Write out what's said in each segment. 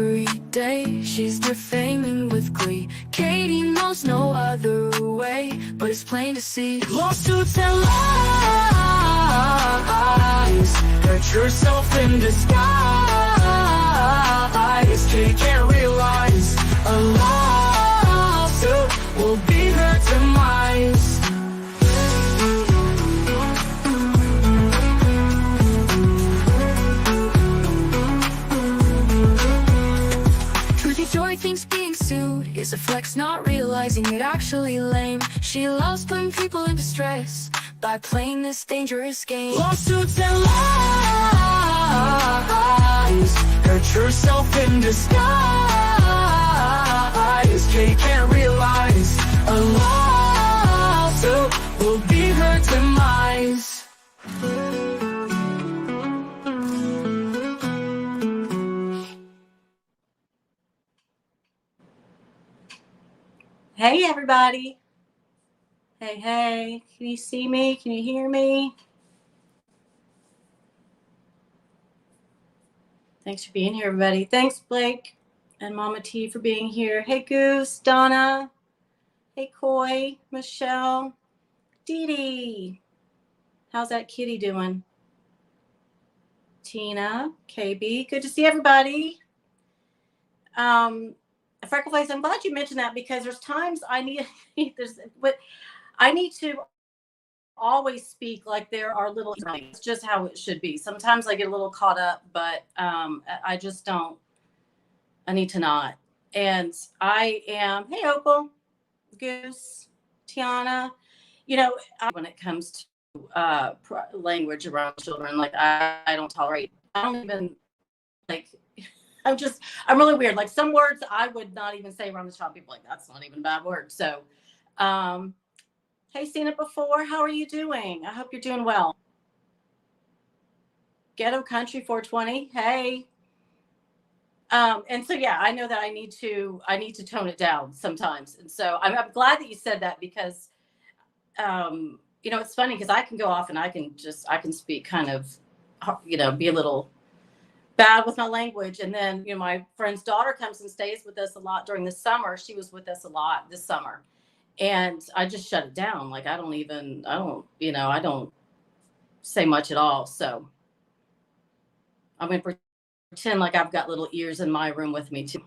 every day. She's defaming with glee. Katie knows no other way, but it's plain to see. Lawsuits and lies, hurt yourself in disguise. Katie can't realize a lawsuit will be her demise. Joy thinks being sued is a flex, not realizing it actually lame. She loves putting people in distress by playing this dangerous game. Lawsuits and lies, hurt yourself in disguise. Kate can't realize a lawsuit will be her demise. Hey everybody. Hey, can you see me? Can you hear me? Thanks for being here, everybody. Thanks, Blake and Mama T, for being here. Hey, Goose, Donna. Hey, Coy, Michelle, Dee Dee. How's that kitty doing? Tina, KB, good to see everybody. Freckleface, I'm glad you mentioned that, because there's times I need to always speak like there are little, it's just how it should be. Sometimes I get a little caught up, but I just don't. I need to not. And I am, hey, Opal, Goose, Tiana, when it comes to language around children, like I don't tolerate. I don't even I'm really weird. Like some words I would not even say around the child. People like, that's not even a bad word. So, hey, seen it before. How are you doing? I hope you're doing well. Ghetto Country 420. Hey. And so, yeah, I know that I need to tone it down sometimes. And so I'm glad that you said that, because, it's funny because I can go off and I can speak kind of, be a little bad with my language. And then, my friend's daughter comes and stays with us a lot during the summer. She was with us a lot this summer. And I just shut it down. Like, I don't say much at all. So I'm going to pretend like I've got little ears in my room with me too.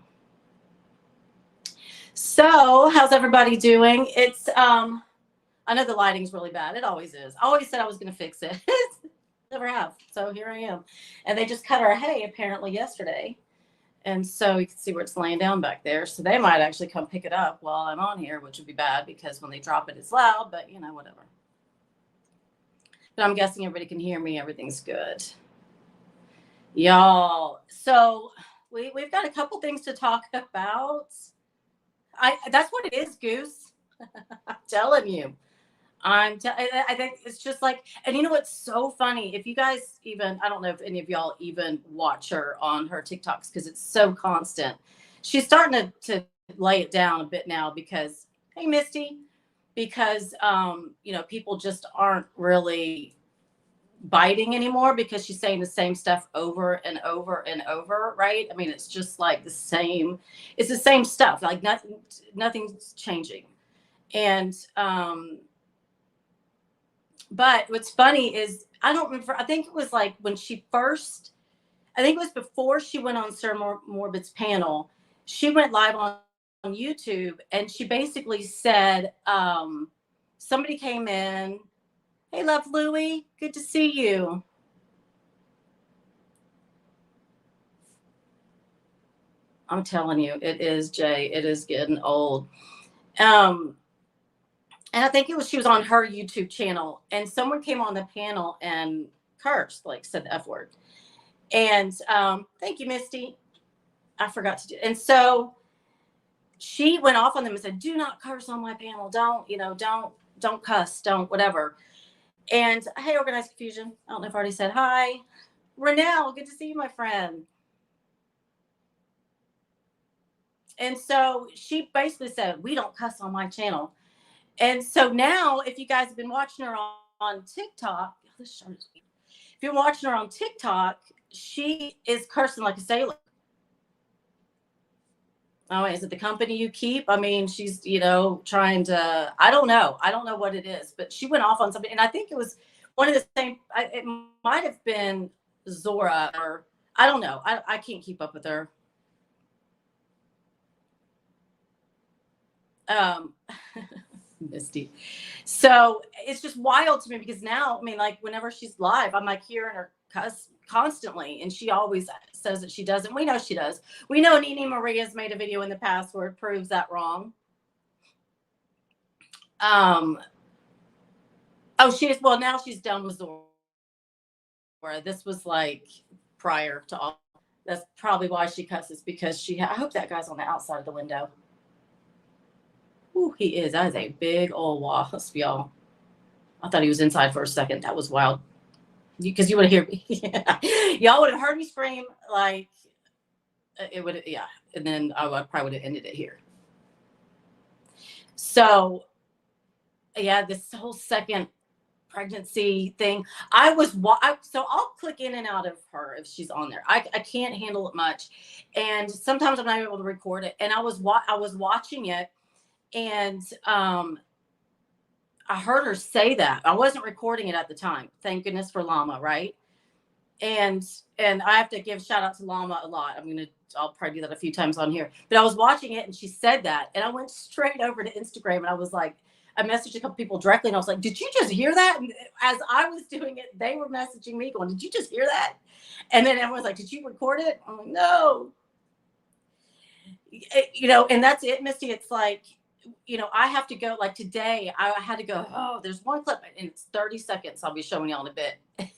So how's everybody doing? It's, I know the lighting's really bad. It always is. I always said I was going to fix it. Never have. So here I am. And they just cut our hay apparently yesterday. And so you can see where it's laying down back there. So they might actually come pick it up while I'm on here, which would be bad because when they drop it, it's loud, but whatever. But I'm guessing everybody can hear me. Everything's good. Y'all. So we've got a couple things to talk about. That's what it is, Goose. I'm telling you. I think it's just like, and what's so funny, if you guys even, I don't know if any of y'all even watch her on her TikToks, because it's so constant. She's starting to lay it down a bit now because, hey, Misty, because, people just aren't really biting anymore because she's saying the same stuff over and over and over, right? I mean, it's just like it's the same stuff, like nothing's changing. And, but what's funny is, I don't remember, I think it was like when she first, I think it was before she went on Sir Morbid's panel, she went live on YouTube and she basically said, somebody came in, hey, love Louie, good to see you. I'm telling you, it is, Jay, it is getting old. And I think she was on her YouTube channel, and someone came on the panel and cursed, like said the F word. And thank you, Misty. I forgot to do it. And so she went off on them and said, do not curse on my panel. Don't cuss, don't whatever. And hey, Organized Confusion. I don't know if I already said hi. Renelle, good to see you, my friend. And so she basically said, we don't cuss on my channel. And so now, if you guys have been watching her on TikTok, if you're watching her on TikTok, she is cursing like a sailor. Oh, is it the company you keep? I mean, she's, you know, trying to, I don't know. I don't know what it is, but she went off on something. And I think it was one of the same, it might have been Zora, or I don't know. I can't keep up with her. Um, Misty. So it's just wild to me because now, I mean, like whenever she's live, I'm like hearing her cuss constantly, and she always says that she doesn't. We know she does. We know Nene Maria's made a video in the past where it proves that wrong. Oh, she's, well, now she's done with Zora. This was like prior to all. That's probably why she cusses, because she. I hope that guy's on the outside of the window. Ooh, he is. That is a big old wasp, y'all. I thought he was inside for a second. That was wild. Because you would hear me. Yeah. Y'all would have heard me scream like it would. Yeah. And then I probably would have ended it here. So, yeah, this whole second pregnancy thing. So I'll click in and out of her if she's on there. I can't handle it much. And sometimes I'm not able to record it. And I was watching it, and I heard her say that. I wasn't recording it at the time. Thank goodness for Llama, right? And I have to give shout out to Llama a lot. I'll probably do that a few times on here. But I was watching it and she said that, and I went straight over to Instagram and I was like, I messaged a couple people directly and I was like, did you just hear that? And as I was doing it, they were messaging me going, did you just hear that? And then everyone's like, did you record it? I'm like, no. You know, and that's it, Misty. It's like, you know, I have to go, like today, I had to go, oh, there's one clip and it's 30 seconds. I'll be showing y'all in a bit.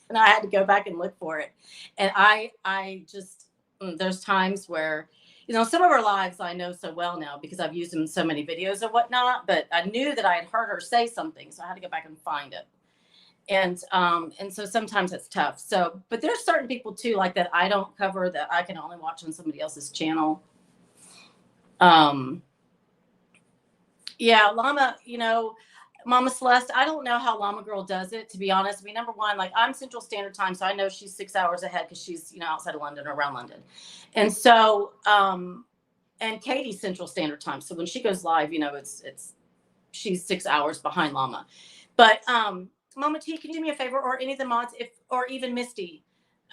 And I had to go back and look for it. And I just, there's times where, you know, some of her lives I know so well now because I've used them in so many videos and whatnot, but I knew that I had heard her say something. So I had to go back and find it. And so sometimes it's tough. So, but there's certain people too, like that I don't cover, that I can only watch on somebody else's channel. Yeah, Llama, you know, Mama Celeste, I don't know how Llama Girl does it, to be honest. I mean, number one, like I'm Central Standard Time, so I know she's 6 hours ahead because she's, you know, outside of London or around London. And so, and Katie's Central Standard Time. So when she goes live, you know, she's 6 hours behind Llama. But Mama T, can you do me a favor, or any of the mods, or even Misty,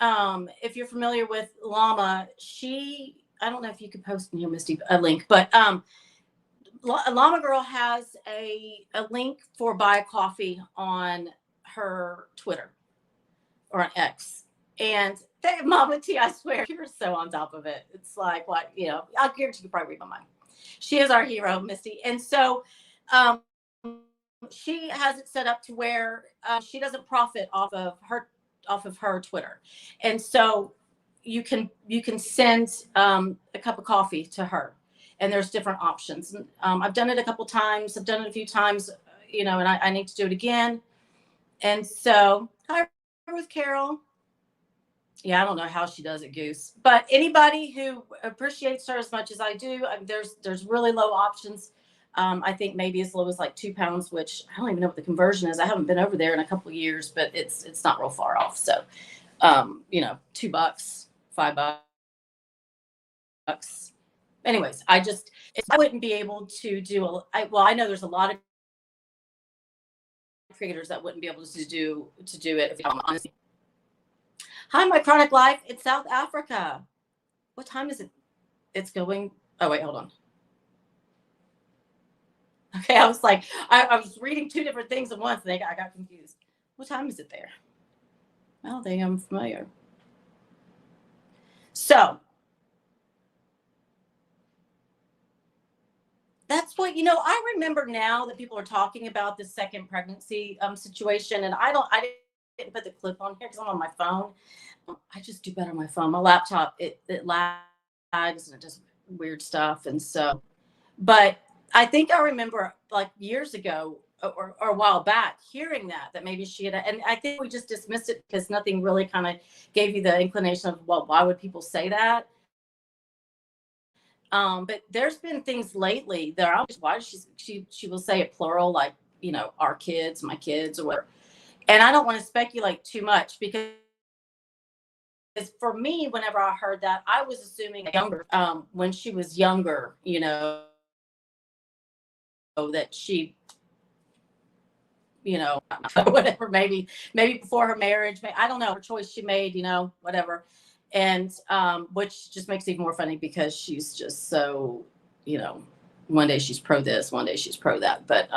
if you're familiar with Llama, I don't know if you could post in here, Misty, a link, but Llama Girl has a link for buy a coffee on her Twitter or on X. And Mama T, I swear, you're so on top of it. It's like, what, you know, I'll guarantee you probably read my mind. She is our hero, Misty. And so she has it set up to where she doesn't profit off of her Twitter. And so you can send a cup of coffee to her. And there's different options. I've done it a couple times. I've done it a few times, you know, and I need to do it again. And so, hi, Ruth Carol. Yeah, I don't know how she does it, Goose. But anybody who appreciates her as much as I do, there's really low options. I think maybe as low as like £2, which I don't even know what the conversion is. I haven't been over there in a couple of years, but it's not real far off. So, you know, $2, $5. Anyways, I wouldn't be able to do I know there's a lot of creators that wouldn't be able to do it, honestly. Hi, my chronic life. It's South Africa. What time is it? It's going. Oh, wait, hold on. Okay, I was like, I was reading two different things at once, and I got confused. What time is it there? I don't think I'm familiar. So that's what, you know, I remember now that people are talking about the second pregnancy situation, and I didn't put the clip on here because I'm on my phone. I just do better on my phone. My laptop, it lags and it does weird stuff. And so, but I think I remember like years ago or a while back hearing that maybe she had, and I think we just dismissed it because nothing really kind of gave you the inclination of, well, why would people say that? But there's been things lately that are, why she will say it plural, like, you know, our kids, my kids, or whatever. And I don't want to speculate too much because for me, whenever I heard that, I was assuming younger, when she was younger, that she, whatever, maybe before her marriage, I don't know, her choice she made, whatever. And which just makes it even more funny because she's just so, one day she's pro this, one day she's pro that. But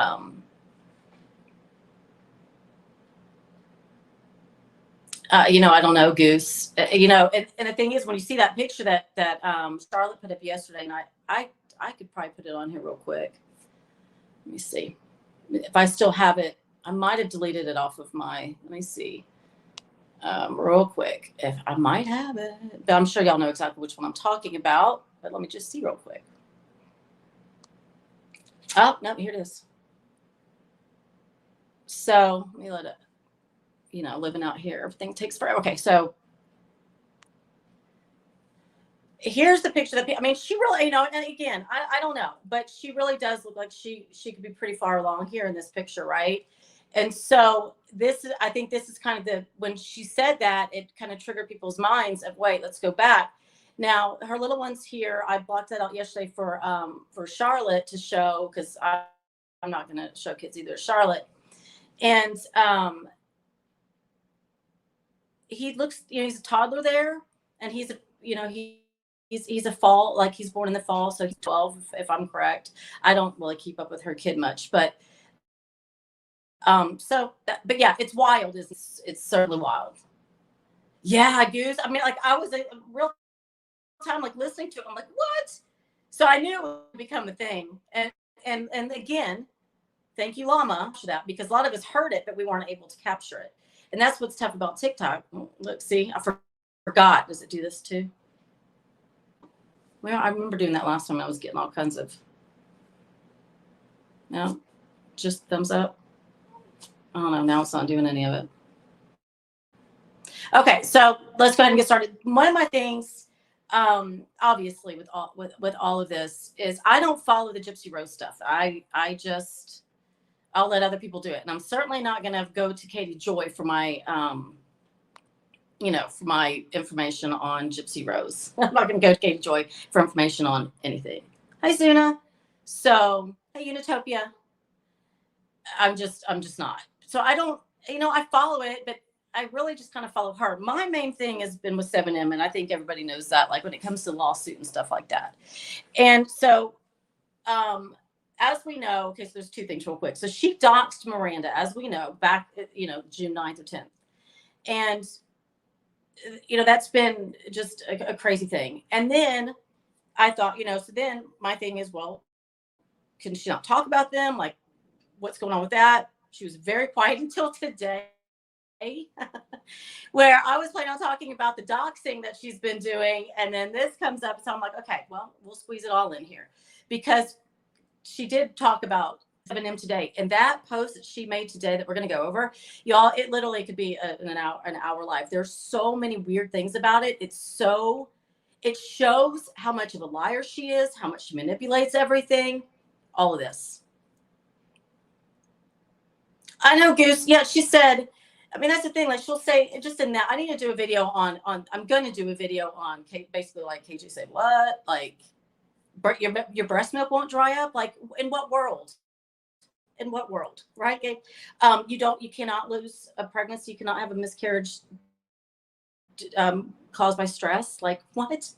I don't know, Goose. And the thing is, when you see that picture that Charlotte put up yesterday, and I could probably put it on here real quick. Let me see if I still have it. I might have deleted it off of my. Let me see, real quick. If I might have it, but I'm sure y'all know exactly which one I'm talking about. But let me just see real quick. Oh no, here it is. So let me let it. Living out here, everything takes forever. Okay, so here's the picture she really, and again, I don't know, but she really does look like she could be pretty far along here in this picture, right? And so I think this is kind of when she said that, it kind of triggered people's minds of, wait, let's go back. Now, her little ones here, I blocked that out yesterday for Charlotte to show, because I'm not going to show kids either, Charlotte. And he looks, he's a toddler there, and he's a fall, like he's born in the fall, so he's 12 if I'm correct. I don't really keep up with her kid much, but but yeah, it's wild. It's certainly wild. Yeah, Goose. I was a real time listening to it. I'm like, what? So I knew it would become a thing. And again, thank you, Llama, for that, because a lot of us heard it, but we weren't able to capture it. And that's what's tough about TikTok. Look, see, I forgot. Does it do this too? Well, I remember doing that last time. I was getting all kinds of, just thumbs up. I don't know. Now it's not doing any of it. Okay, so let's go ahead and get started. One of my things, obviously, with all of this, is I don't follow the Gypsy Rose stuff. I'll let other people do it, and I'm certainly not going to go to Katie Joy for my for my information on Gypsy Rose. I'm not going to go to Katie Joy for information on anything. Hi, Zuna. So, hey, Unitopia. I'm just not. So I don't, I follow it, but I really just kind of follow her. My main thing has been with 7M, and I think everybody knows that, when it comes to lawsuit and stuff like that. And so, as we know, okay, so there's two things real quick. So she doxed Miranda, as we know, back, June 9th or 10th. And, that's been just a crazy thing. And then I thought, so then my thing is, well, can she not talk about them? What's going on with that? She was very quiet until today, where I was planning on talking about the doxing that she's been doing. And then this comes up. So I'm like, okay, well, we'll squeeze it all in here, because she did talk about 7M today. And that post that she made today that we're going to go over, y'all, it literally could be an hour live. There's so many weird things about it. It shows how much of a liar she is, how much she manipulates everything, all of this. I know, Goose. Yeah, she said, that's the thing. She'll say, just in that, I need to do a video on I'm going to do a video on basically KJ said, what? Your breast milk won't dry up? In what world? In what world? Right? You cannot lose a pregnancy. You cannot have a miscarriage caused by stress. What?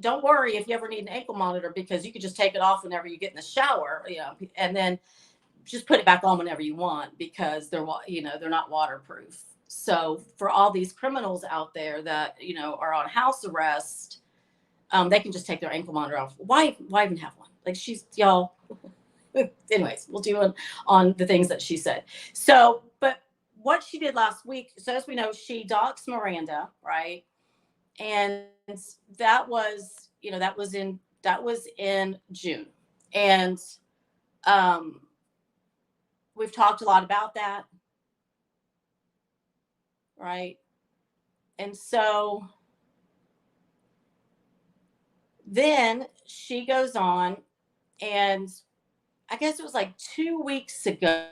Don't worry if you ever need an ankle monitor, because you could just take it off whenever you get in the shower, and then just put it back on whenever you want, because they're not waterproof. So for all these criminals out there that, are on house arrest, they can just take their ankle monitor off. Why even have one? Y'all. Anyways, we'll do on the things that she said. So, but what she did last week, so as we know, she doxed Miranda, right? And that was, that was in June. And we've talked a lot about that, right? And so then she goes on, and I guess it was 2 weeks ago.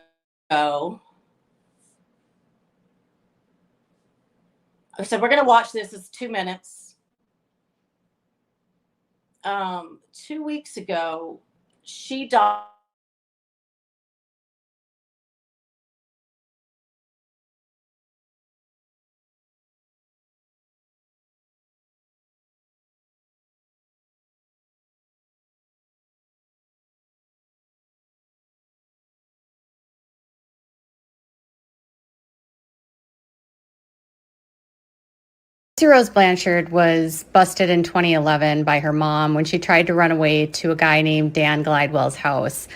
So we're going to watch this. It's 2 minutes. 2 weeks ago, she died. Rose Blanchard was busted in 2011 by her mom when she tried to run away to a guy named Dan Glidewell's house.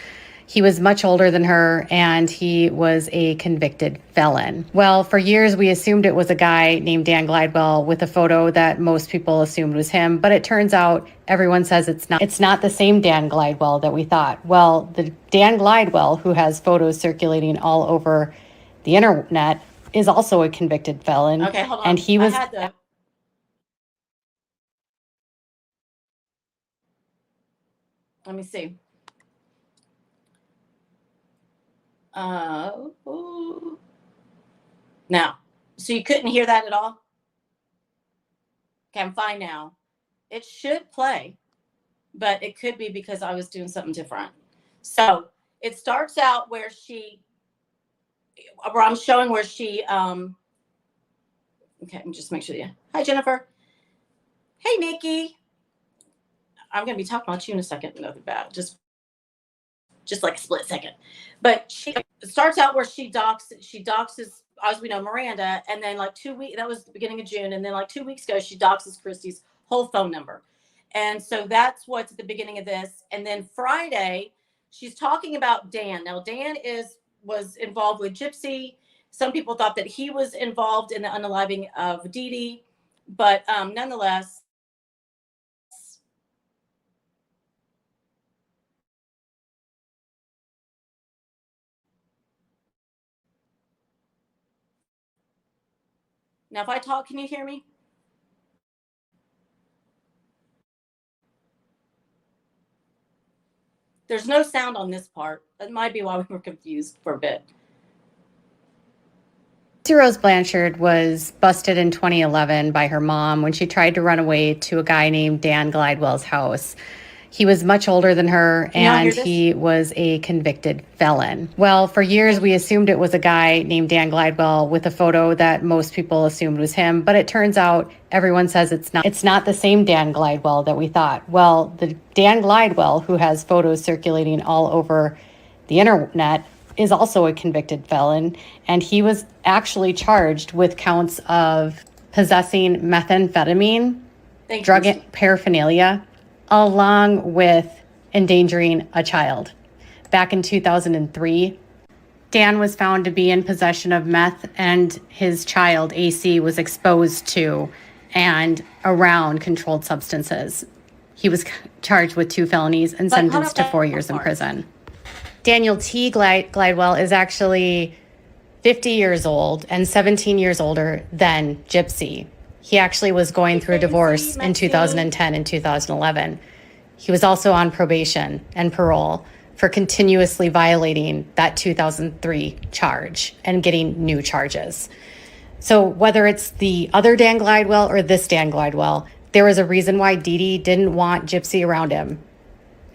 He was much older than her, and he was a convicted felon. Well, for years, we assumed it was a guy named Dan Glidewell with a photo that most people assumed was him, but it turns out everyone says it's not. It's not the same Dan Glidewell that we thought. Well, the Dan Glidewell, who has photos circulating all over the internet, is also a convicted felon. Okay, hold on. And he was... Let me see. Now, so you couldn't hear that at all? Okay, I'm fine now. It should play, but it could be because I was doing something different. So it starts out where I'm showing where she, okay, let me just make sure. Yeah. Hi, Jennifer. Hey, Nikki. I'm going to be talking about you in a second. Nothing bad. Just like a split second. But she starts out where she doxes, as we know, Miranda. And then like 2 weeks, that was the beginning of June. And then like 2 weeks ago, she doxes Christy's whole phone number. And so that's what's at the beginning of this. And then Friday, she's talking about Dan. Now, Dan was involved with Gypsy. Some people thought that he was involved in the unaliving of Dee Dee. But nonetheless, now, if I talk, can you hear me? There's no sound on this part. That might be why we were confused for a bit. Rose Blanchard was busted in 2011 by her mom when she tried to run away to a guy named Dan Glidewell's house. He was much older than her, and he was a convicted felon. Well, for years, we assumed it was a guy named Dan Glidewell with a photo that most people assumed was him, but it turns out everyone says it's not. It's not the same Dan Glidewell that we thought. Well, the Dan Glidewell, who has photos circulating all over the internet, is also a convicted felon, and he was actually charged with counts of possessing methamphetamine, drug paraphernalia, along with endangering a child. Back in 2003, Dan was found to be in possession of meth, and his child, AC, was exposed to and around controlled substances. He was charged with 2 felonies and sentenced to 4 years in prison. Daniel T. Glidewell is actually 50 years old and 17 years older than Gypsy. He actually was going through a divorce in 2010 and 2011. He was also on probation and parole for continuously violating that 2003 charge and getting new charges. So whether it's the other Dan Glidewell or this Dan Glidewell, there was a reason why Dee Dee didn't want Gypsy around him.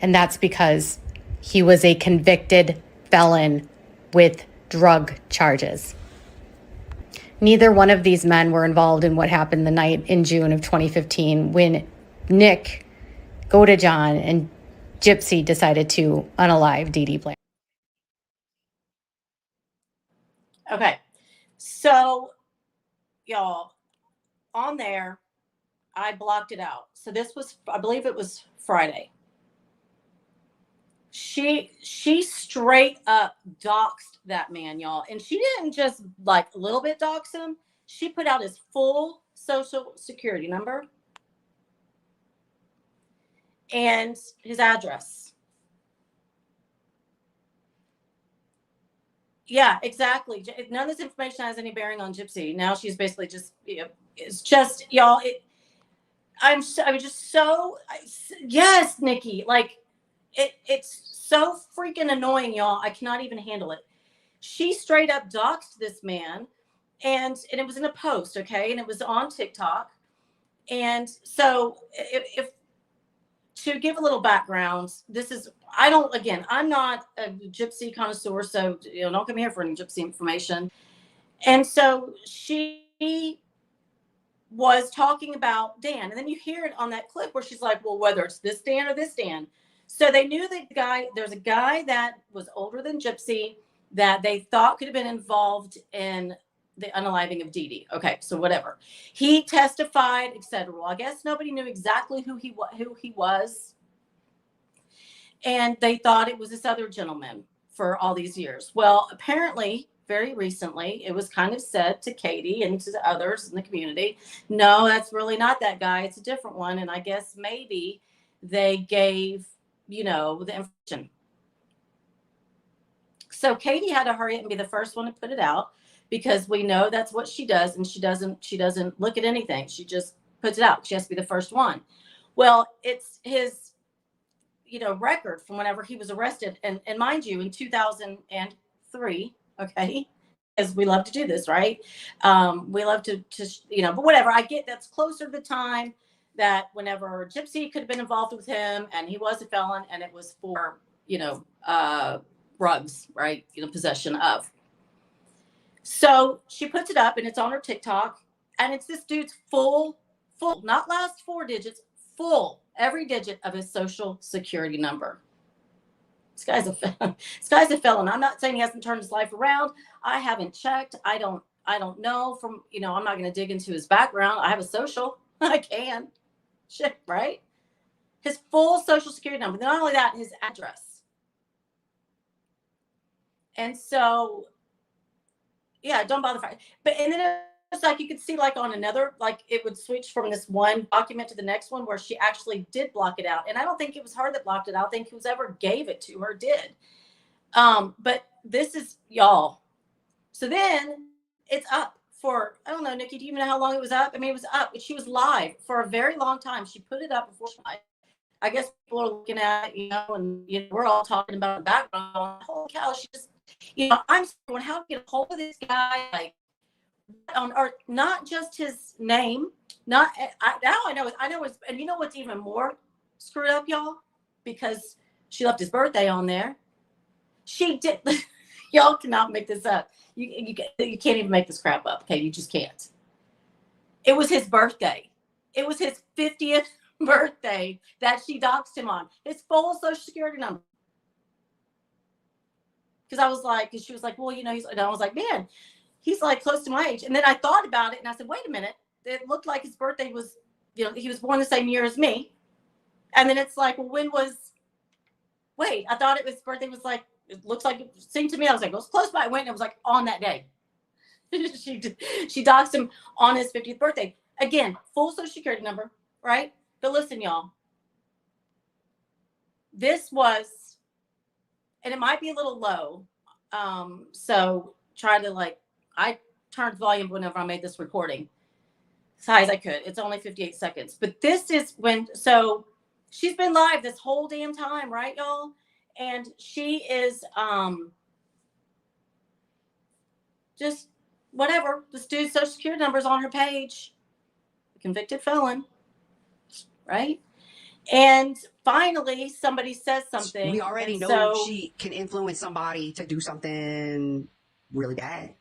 And that's because he was a convicted felon with drug charges. Neither one of these men were involved in what happened the night in June of 2015 when Nick, Godejohn, and Gypsy decided to unalive Dee Dee Blanchard. Okay, so y'all, on there, I blocked it out. So this was, I believe it was Friday. She straight up doxed that man, y'all. And she didn't just like a little bit dox him. She put out his full social security number and his address. Yeah, exactly. None of this information has any bearing on Gypsy. Now she's basically just, it's just, y'all, I'm just so, yes, Nikki, like it's so freaking annoying, y'all. I cannot even handle it. She straight up doxed this man and it was in a post, okay, and it was on TikTok. And so if to give a little background, this is, I'm not a gypsy connoisseur, so don't come here for any gypsy information. And so she was talking about Dan, and then you hear it on that clip where she's like, well, whether it's this Dan or this Dan. So they knew there's a guy that was older than Gypsy that they thought could have been involved in the unaliving of Dee Dee. Okay, so whatever. He testified, etc. Well, I guess nobody knew exactly who he was. And they thought it was this other gentleman for all these years. Well, apparently, very recently, it was kind of said to Katie and to the others in the community, no, that's really not that guy. It's a different one. And I guess maybe they gave, the information. So Katie had to hurry up and be the first one to put it out, because we know that's what she does. And she doesn't look at anything. She just puts it out. She has to be the first one. Well, it's his, record from whenever he was arrested. And mind you, in 2003, okay, as we love to do this, right? We love to, but whatever. I get that's closer to the time that whenever Gypsy could have been involved with him, and he was a felon, and it was for, drugs, right? Possession of. So she puts it up, and it's on her TikTok, and it's this dude's full, not last 4 digits, full, every digit of his social security number. This guy's a felon. I'm not saying he hasn't turned his life around. I haven't checked. I don't know from, I'm not going to dig into his background. I have a social. I can. Shit, right? His full social security number. Not only that, his address. And so, yeah, don't bother. But, and then it's like you could see like on another, like it would switch from this one document to the next one where she actually did block it out. And I don't think it was her that blocked it out. I think whoever gave it to her did. But this is y'all. So then it's up for, I don't know, Nikki, do you even know how long it was up? I mean, it was up. She was live for a very long time. She put it up before she died. I guess people are looking at it, and we're all talking about the background. Holy cow, she just, I'm going, how to get a hold of this guy, like on earth, not just his name, now I know his, and you know what's even more screwed up, y'all? Because she left his birthday on there. She did. Y'all cannot make this up. You can't even make this crap up. Okay, you just can't. It was his birthday. It was his 50th birthday that she doxed him on. His full social security number. Because she was like, well, and I was like, man, he's like close to my age. And then I thought about it and I said, wait a minute. It looked like his birthday was, he was born the same year as me. And then it's like, well, I thought his birthday was like, it looks like, it seemed to me, I was like, it was close by. I went and it was like on that day. She doxed him on his 50th birthday. Again, full social security number, right? But listen, y'all. This was, and it might be a little low. So try to I turned volume whenever I made this recording as high as I could. It's only 58 seconds. But this is so she's been live this whole damn time, right, y'all? And she is just whatever. This dude's social security number's on her page. Convicted felon, right? And finally, somebody says something. We already know she can influence somebody to do something really bad.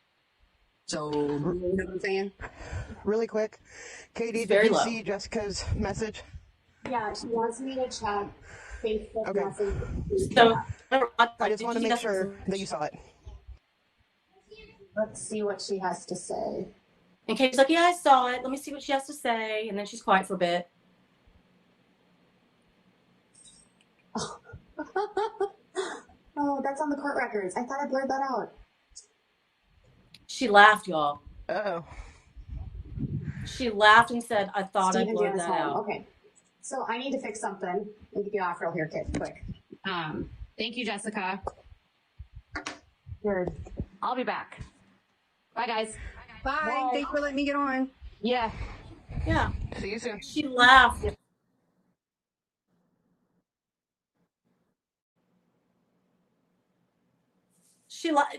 So, you know what I'm saying? Really quick, Katie, did you see Jessica's message? Yeah, she wants me to check Facebook message. So, I just want to make sure that you saw it. Let's see what she has to say. And Katie's like, yeah, I saw it. Let me see what she has to say. And then she's quiet for a bit. Oh, that's on the court records. I thought I blurred that out. She laughed, y'all. Uh-oh. She laughed and said, I thought I blurred that out. Okay. So I need to fix something. Let me get off real here, kid, quick. Thank you, Jessica. Good. I'll be back. Bye, guys. Bye. Thanks for letting me get on. Yeah. Yeah. See you soon. She laughed.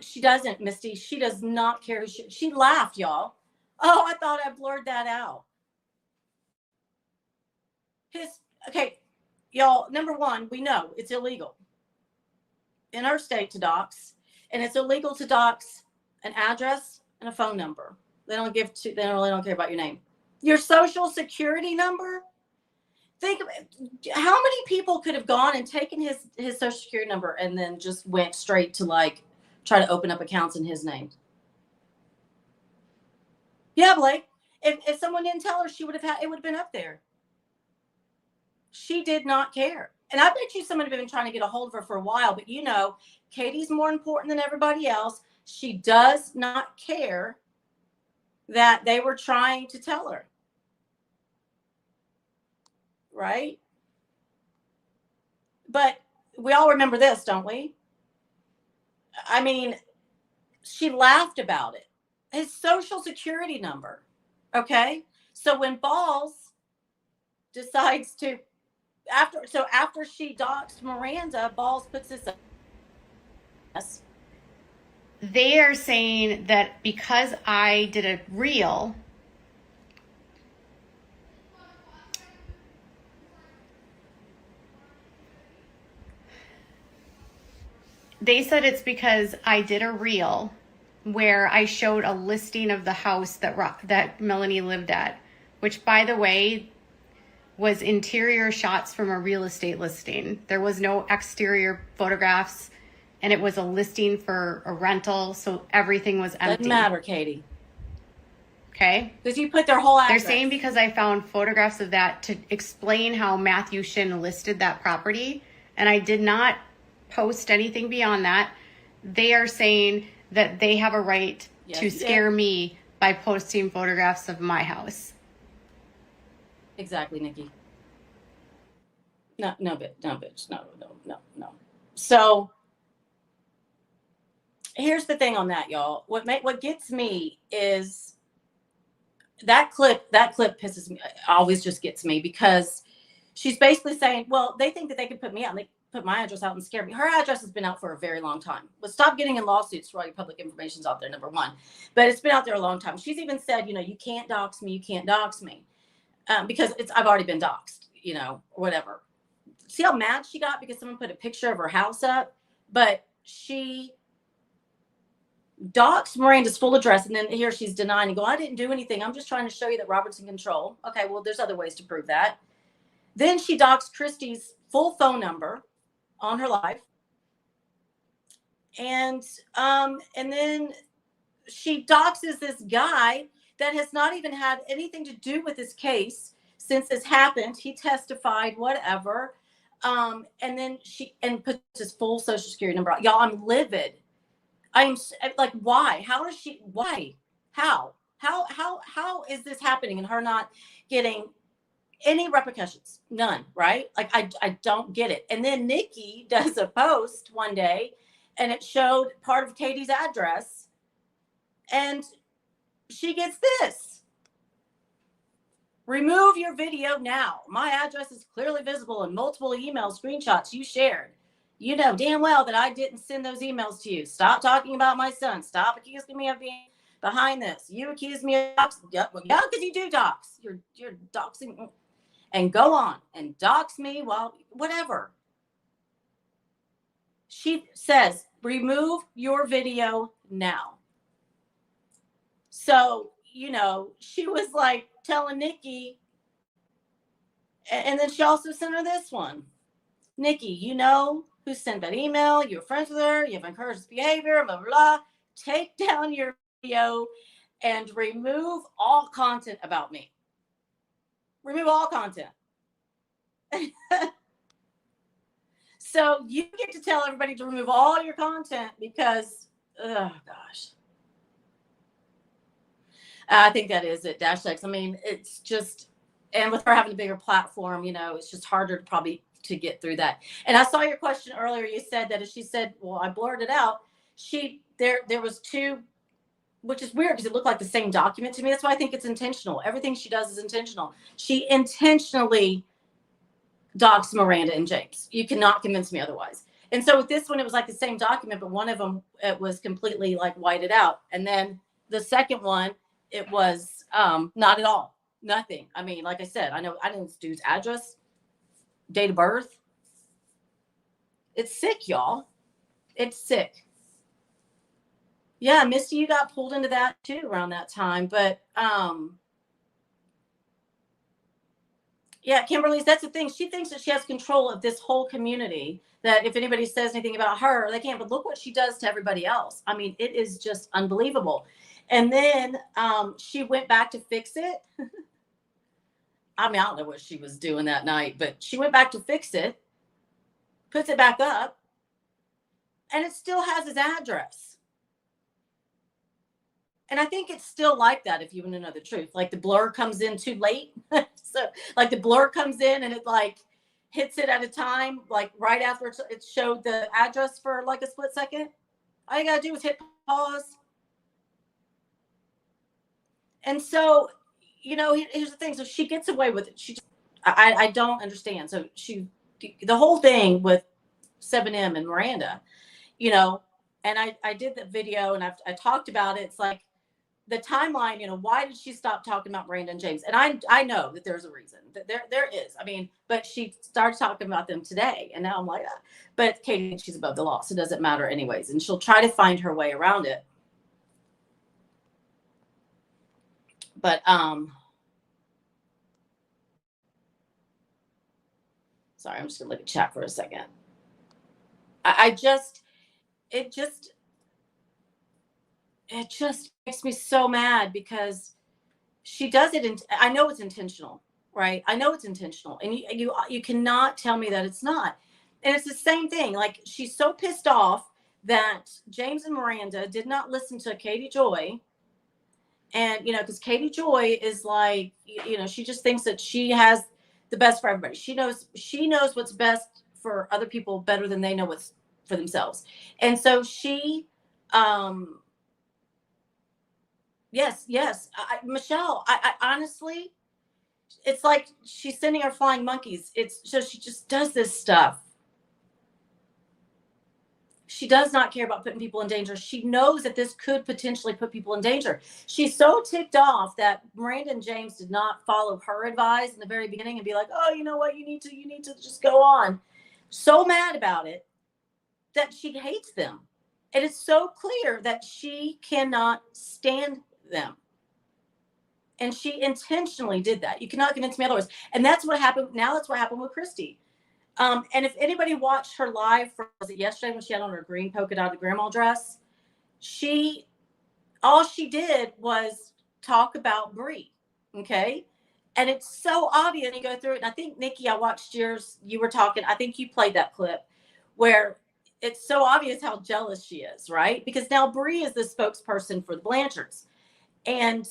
She doesn't, Misty. She does not care. She laughed, y'all. Oh, I thought I blurred that out. Okay, y'all, number one, we know it's illegal in our state to dox, and it's illegal to dox an address and a phone number. They really don't care about your name. Your social security number? Think of how many people could have gone and taken his social security number and then just went straight to like try to open up accounts in his name. Yeah, Blake. If someone didn't tell her, it would have been up there. She did not care. And I bet you someone had been trying to get a hold of her for a while, but you know, Katie's more important than everybody else. She does not care that they were trying to tell her. Right? But we all remember this, don't we? I mean, she laughed about it. His social security number. Okay? So when Balls decides to after she doxed Miranda, Balls puts this up. They are saying that because I did a reel, they said it's because I did a reel where I showed a listing of the house that Melanie lived at, which, by the way, was interior shots from a real estate listing. There was no exterior photographs, and it was a listing for a rental, so everything was empty. Doesn't matter, Katie. Okay? Because you put their whole address. They're saying because I found photographs of that to explain how Matthew Shin listed that property, and I did not post anything beyond that. They are saying that they have a right to scare me by posting photographs of my house. Exactly, Nikki. No, bitch. No. So here's the thing on that, y'all. What gets me is that clip pisses me, always just gets me, because she's basically saying, well, they think that they can put me out and they put my address out and scare me. Her address has been out for a very long time. But stop getting in lawsuits for all your public information's out there, number one. But it's been out there a long time. She's even said, you can't dox me. Because I've already been doxed, or whatever. See how mad she got because someone put a picture of her house up? But she doxed Miranda's full address, and then here she's denying and go, I didn't do anything. I'm just trying to show you that Robert's in control. Okay, well, there's other ways to prove that. Then she doxed Christy's full phone number on her live. And then she doxes this guy that has not even had anything to do with this case since this happened. He testified, whatever. And then she puts his full social security number out. Y'all, I'm livid. I'm like, why? Why? How is this happening and her not getting any repercussions? None, right? Like, I don't get it. And then Nikki does a post one day and it showed part of Katie's address, and she gets this. Remove your video now. My address is clearly visible in multiple email screenshots you shared. You know damn well that I didn't send those emails to you. Stop talking about my son. Stop accusing me of being behind this. You accuse me of doxing. Yeah, because you do dox. You're doxing. And go on and dox me while whatever. She says, remove your video now. So, she was like telling Nikki, and then she also sent her this one. Nikki, who sent that email. You were friends with her. You have encouraged this behavior, blah, blah, blah. Take down your video and remove all content about me. Remove all content. So you get to tell everybody to remove all your content because, oh gosh. I think that is it, Dash-X. I mean, it's just, and with her having a bigger platform, it's just harder to get through that. And I saw your question earlier. You said that, as she said, well, I blurred it out. There was two, which is weird because it looked like the same document to me. That's why I think it's intentional. Everything she does is intentional. She intentionally doxed Miranda and James. You cannot convince me otherwise. And so with this one, it was like the same document, but one of them, it was completely like whited out. And then the second one, it was not at all. Nothing. I mean, like I said, I know this dude's address, date of birth. It's sick, y'all. It's sick. Yeah, Misty, you got pulled into that too around that time. But yeah, Kimberly's, that's the thing. She thinks that she has control of this whole community, that if anybody says anything about her, they can't. But look what she does to everybody else. I mean, it is just unbelievable. And then she went back to fix it. I mean, I don't know what she was doing that night, but she went back to fix it, puts it back up, and it still has his address. And I think it's still like that, if you want to know the truth. Like the blur comes in too late. So like the blur comes in and it like hits it at a time, like right after it showed the address for like a split second. All you got to do is hit pause. And so, you know, here's the thing. So she gets away with it. I don't understand. So the whole thing with 7M and Miranda, you know, and I did the video and I talked about it. It's like the timeline, you know, why did she stop talking about Miranda and James? And I know that there's a reason. There is. I mean, but she started talking about them today. And now I'm like, but Katie, she's above the law. So it doesn't matter anyways. And she'll try to find her way around it. But sorry, I'm just gonna look at chat for a second. It just makes me so mad because she does it. I know it's intentional, right? I know it's intentional, and you cannot tell me that it's not. And it's the same thing. Like she's so pissed off that James and Miranda did not listen to Katie Joy. And, you know, because Katie Joy is like, you know, she just thinks that she has the best for everybody. She knows what's best for other people better than they know what's for themselves. And so she, yes. Michelle, I honestly, it's like she's sending her flying monkeys. So she just does this stuff. She does not care about putting people in danger. She knows that this could potentially put people in danger. She's so ticked off that Miranda and James did not follow her advice in the very beginning and be like, oh, you know what? You need to just go on. So mad about it that she hates them. It is so clear that she cannot stand them. And she intentionally did that. You cannot convince me otherwise. And that's what happened. Now that's what happened with Christy. And if anybody watched her live from, was it yesterday when she had on her green polka dotted grandma dress, all she did was talk about Bree. Okay. And it's so obvious. And you go through it. And I think, Nikki, I watched yours. You were talking, I think you played that clip where it's so obvious how jealous she is, right? Because now Bree is the spokesperson for the Blanchards. And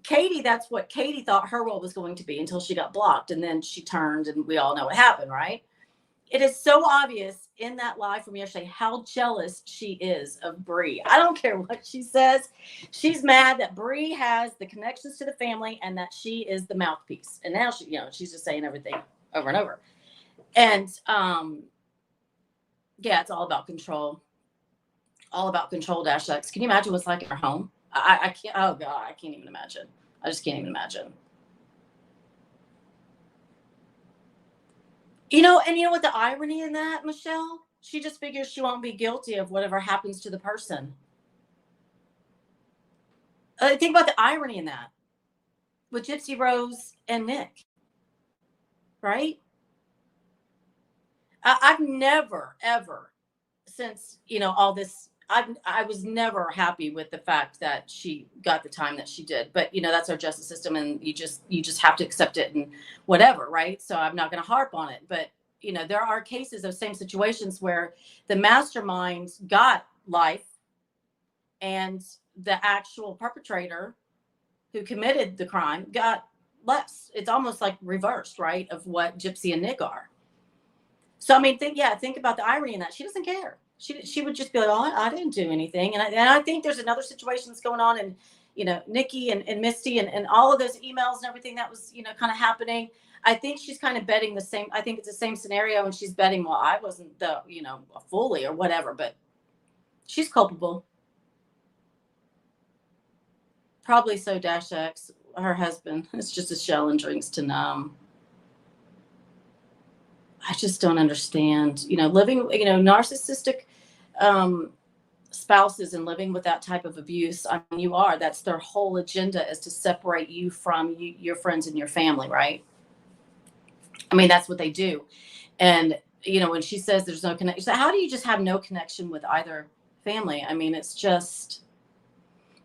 Katie, that's what Katie thought her role was going to be until she got blocked. And then she turned and we all know what happened, right? It is so obvious in that live from yesterday how jealous she is of Bree. I don't care what she says. She's mad that Bree has the connections to the family and that she is the mouthpiece. And now she, you know, she's just saying everything over and over. And yeah, it's all about control. All about control, -X. Can you imagine what's like in her home? I can't, oh God, I can't even imagine. I just can't even imagine. You know, and you know what the irony in that, Michelle? She just figures she won't be guilty of whatever happens to the person. Think about the irony in that with Gypsy Rose and Nick, right? I've never, ever, since, you know, all this, I was never happy with the fact that she got the time that she did. But, you know, that's our justice system and you just have to accept it and whatever, right? So I'm not going to harp on it. But, you know, there are cases of same situations where the mastermind got life and the actual perpetrator who committed the crime got less. It's almost like reversed, right, of what Gypsy and Nick are. So, I mean, think about the irony in that. She doesn't care. She would just be like, oh, I didn't do anything. And I think there's another situation that's going on Nikki and Misty and all of those emails and everything that was, kind of happening. I think she's kind of betting the same. I think it's the same scenario, and she's betting, well, I wasn't fully or whatever, but she's culpable. Probably so. Dash X, her husband, it's just a shell and drinks to numb. I just don't understand, living, narcissistic spouses and living with that type of abuse. I mean, that's their whole agenda, is to separate you from your friends and your family, right? I mean, that's what they do. And, when she says there's no connection, how do you just have no connection with either family? I mean, it's just,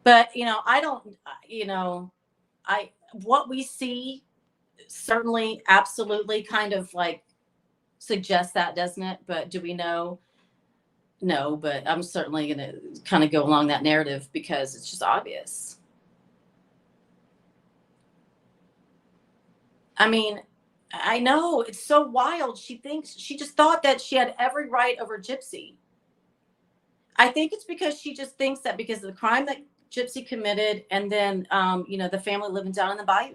but, what we see certainly absolutely kind of like suggests that, doesn't it? But do we know? No, but I'm certainly going to kind of go along that narrative because it's just obvious. I mean, I know it's so wild. She just thought that she had every right over Gypsy. I think it's because she just thinks that because of the crime that Gypsy committed, and then, the family living down in the bayou,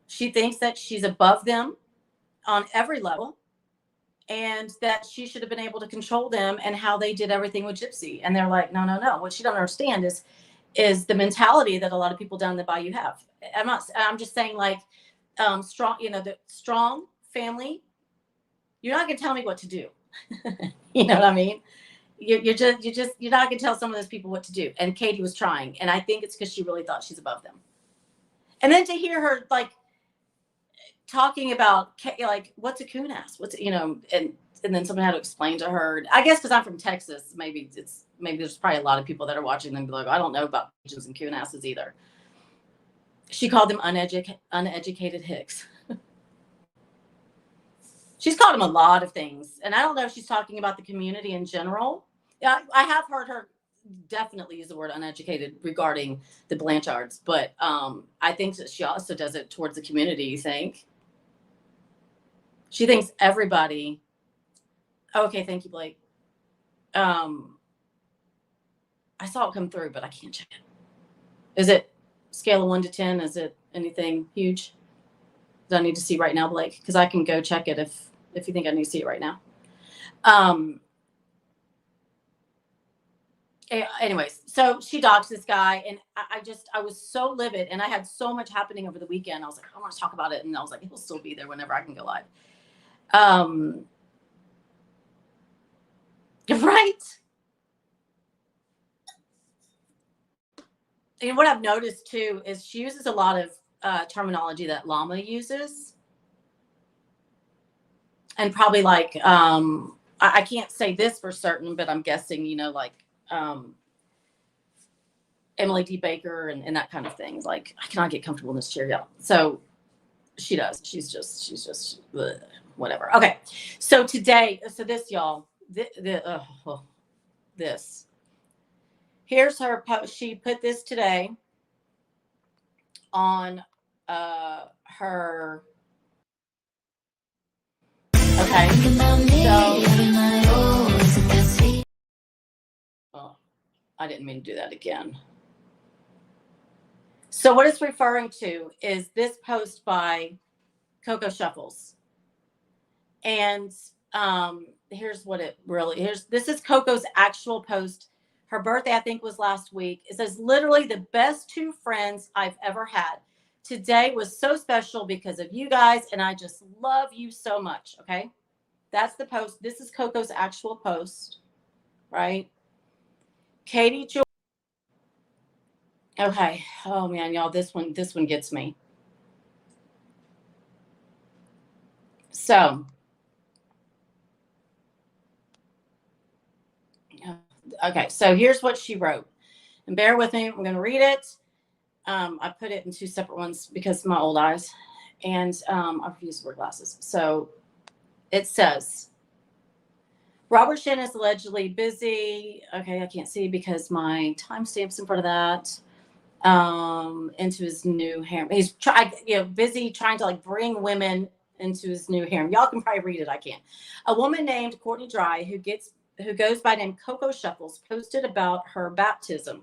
she thinks that she's above them on every level, and that she should have been able to control them and how they did everything with Gypsy. And they're like, no. What she don't understand is the mentality that a lot of people down in the bayou have. I'm just saying, like, strong, the strong family, you're not going to tell me what to do. You know what I mean? You're not going to tell some of those people what to do. And Katie was trying. And I think it's because she really thought she's above them. And then to hear her, like, talking about, like, what's a coon ass? And then someone had to explain to her, I guess because I'm from Texas, maybe there's probably a lot of people that are watching them and be like, I don't know about pigeons and coon asses either. She called them uneducated hicks. She's called them a lot of things. And I don't know if she's talking about the community in general. Yeah, I have heard her definitely use the word uneducated regarding the Blanchards. But I think that she also does it towards the community, you think? She thinks everybody. Okay, thank you, Blake. I saw it come through, but I can't check it. Is it scale of 1 to 10? Is it anything huge that I need to see right now, Blake? Because I can go check it if you think I need to see it right now. Anyways, so she doxed this guy, and I was so livid, and I had so much happening over the weekend. I was like, I want to talk about it, and I was like, he'll still be there whenever I can go live. Right. And what I've noticed too is she uses a lot of terminology that Llama uses, and probably like I can't say this for certain, but I'm guessing Emily D. Baker and that kind of thing. Like, I cannot get comfortable in this chair, y'all. So she does. She's just ugh, whatever. Okay. So today, this, y'all, this. Here's her post. She put this today on her. Okay. Well, I didn't mean to do that again. So what it's referring to is this post by Coco Shuffles. And here's what it really, this is Coco's actual post. Her birthday, I think, was last week. It says, literally the best 2 friends I've ever had. Today was so special because of you guys, and I just love you so much. Okay. That's the post. This is Coco's actual post, right? Katie Joy. Okay. Oh man, y'all, this one gets me. So, okay. So here's what she wrote, and bear with me. I'm going to read it. I put it in 2 separate ones because of my old eyes, and I refuse to wear glasses. So it says, Robert Shin is allegedly busy. Okay, I can't see because my timestamp's in front of that. Into his new harem. He's busy trying to like bring women into his new harem. Y'all can probably read it. I can't. A woman named Courtney Dry, who goes by name Coco Shuffles, posted about her baptism.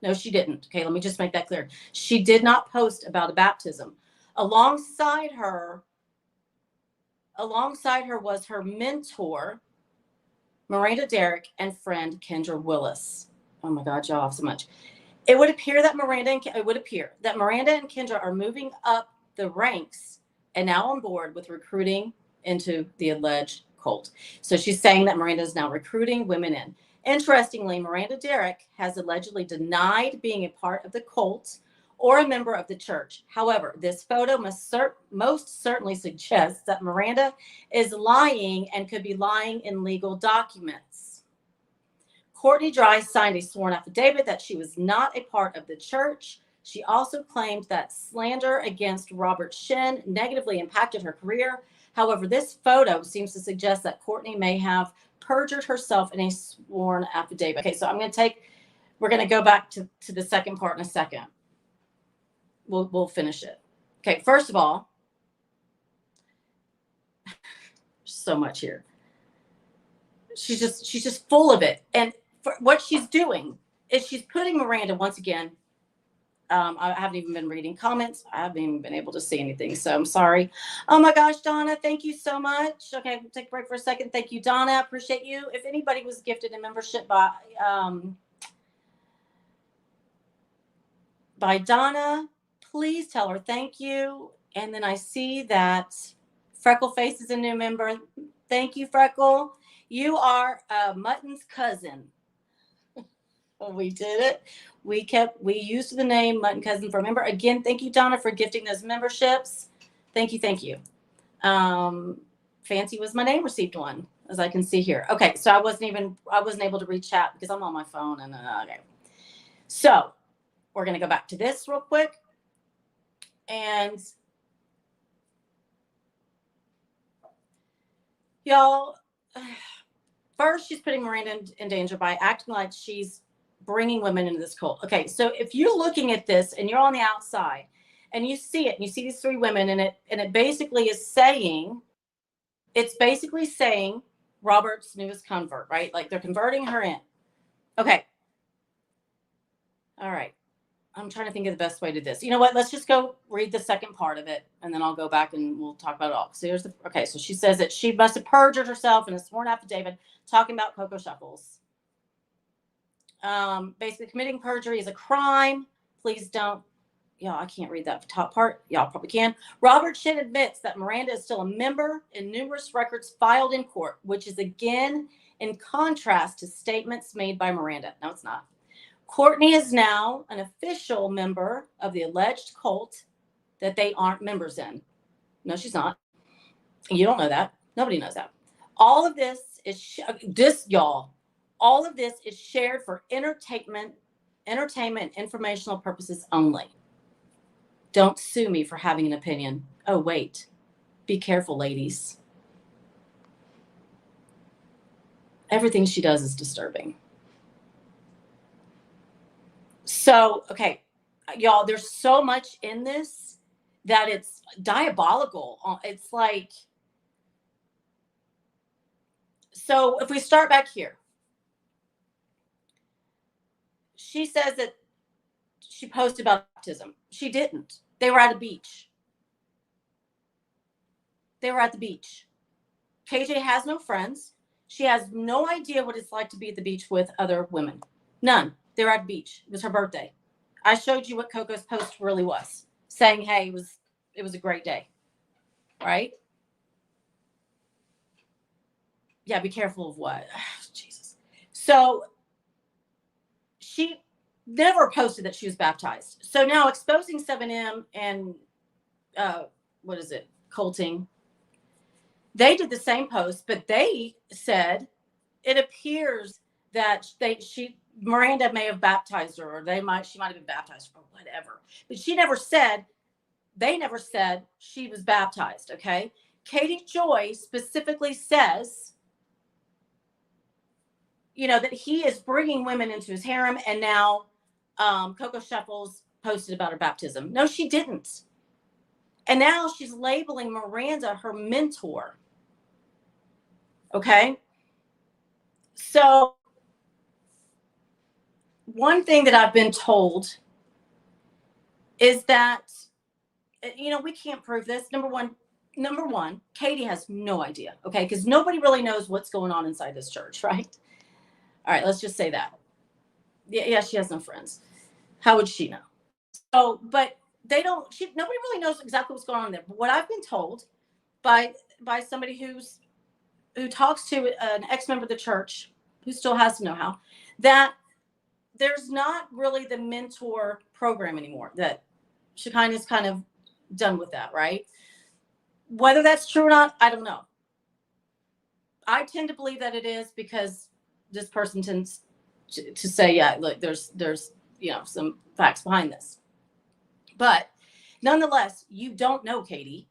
No, she didn't. Okay, let me just make that clear. She did not post about a baptism. Alongside her was her mentor, Miranda Derrick, and friend Kendra Willis. Oh my God, y'all have so much. It would appear that Miranda and Kendra are moving up the ranks and now on board with recruiting into the alleged cult. So she's saying that Miranda is now recruiting women in. Interestingly, Miranda Derrick has allegedly denied being a part of the cult or a member of the church. However, this photo most certainly suggests that Miranda is lying and could be lying in legal documents. Courtney Dries signed a sworn affidavit that she was not a part of the church. She also claimed that slander against Robert Shin negatively impacted her career. However, this photo seems to suggest that Courtney may have perjured herself in a sworn affidavit. Okay, so we're going to go back to the second part in a second. We'll finish it. Okay, first of all, so much here. She's just full of it. And what she's doing is she's putting Miranda once again. I haven't even been reading comments. I haven't even been able to see anything. So I'm sorry. Oh my gosh, Donna, thank you so much. Okay, we'll take a break for a second. Thank you, Donna. Appreciate you. If anybody was gifted a membership by Donna, please tell her thank you. And then I see that Freckle Face is a new member. Thank you, Freckle. You are Mutton's cousin. We did it. We used the name Mutton Cousin for a member. Again, thank you, Donna, for gifting those memberships. Thank you. Fancy was my name received one, as I can see here. Okay, so I wasn't able to read chat because I'm on my phone. And okay. So we're gonna go back to this real quick. And y'all, first she's putting Miranda in danger by acting like she's bringing women into this cult. Okay, so if you're looking at this and you're on the outside and you see it and you see these three women and it basically is saying, Robert's newest convert, right? Like they're converting her in. Okay. All right. I'm trying to think of the best way to do this. You know what? Let's just go read the second part of it and then I'll go back and we'll talk about it all. So so she says that she must have perjured herself in a sworn affidavit talking about Coco Shuffles. Basically committing perjury is a crime. Please don't. Y'all, I can't read that top part. Y'all probably can. Robert Shin admits that Miranda is still a member in numerous records filed in court, which is again in contrast to statements made by Miranda. No, it's not. Courtney is now an official member of the alleged cult that they aren't members in. No, she's not. You don't know that. Nobody knows that. All of this is all of this is shared for entertainment, informational purposes only. Don't sue me for having an opinion. Oh, wait. Be careful, ladies. Everything she does is disturbing. So, okay, y'all, there's so much in this that it's diabolical. It's like, so if we start back here, she says that she posted about baptism. She didn't. They were at a beach. KJ has no friends. She has no idea what it's like to be at the beach with other women. None. They were at the beach. It was her birthday. I showed you what Coco's post really was, saying, hey, it was a great day. Right? Yeah, be careful of what? Jesus. So she never posted that she was baptized. So now exposing 7M and culting, they did the same post, but they said it appears that Miranda may have baptized her, or she might have been baptized or whatever. But they never said she was baptized, okay? Katie Joy specifically says, that he is bringing women into his harem, and now Coco Shuffles posted about her baptism. No, she didn't. And now she's labeling Miranda her mentor. Okay? So one thing that I've been told is that, we can't prove this. Number one, Katie has no idea. Okay. Because nobody really knows what's going on inside this church, right? All right. Let's just say that. Yeah. She has no friends. How would she know? So, but nobody really knows exactly what's going on there. But what I've been told by somebody who talks to an ex-member of the church who still has the know-how, that there's not really the mentor program anymore, that Shekinah's kind of done with that, right? Whether that's true or not, I don't know. I tend to believe that it is, because this person tends to say, yeah, look, there's some facts behind this. But nonetheless, you don't know, Katie.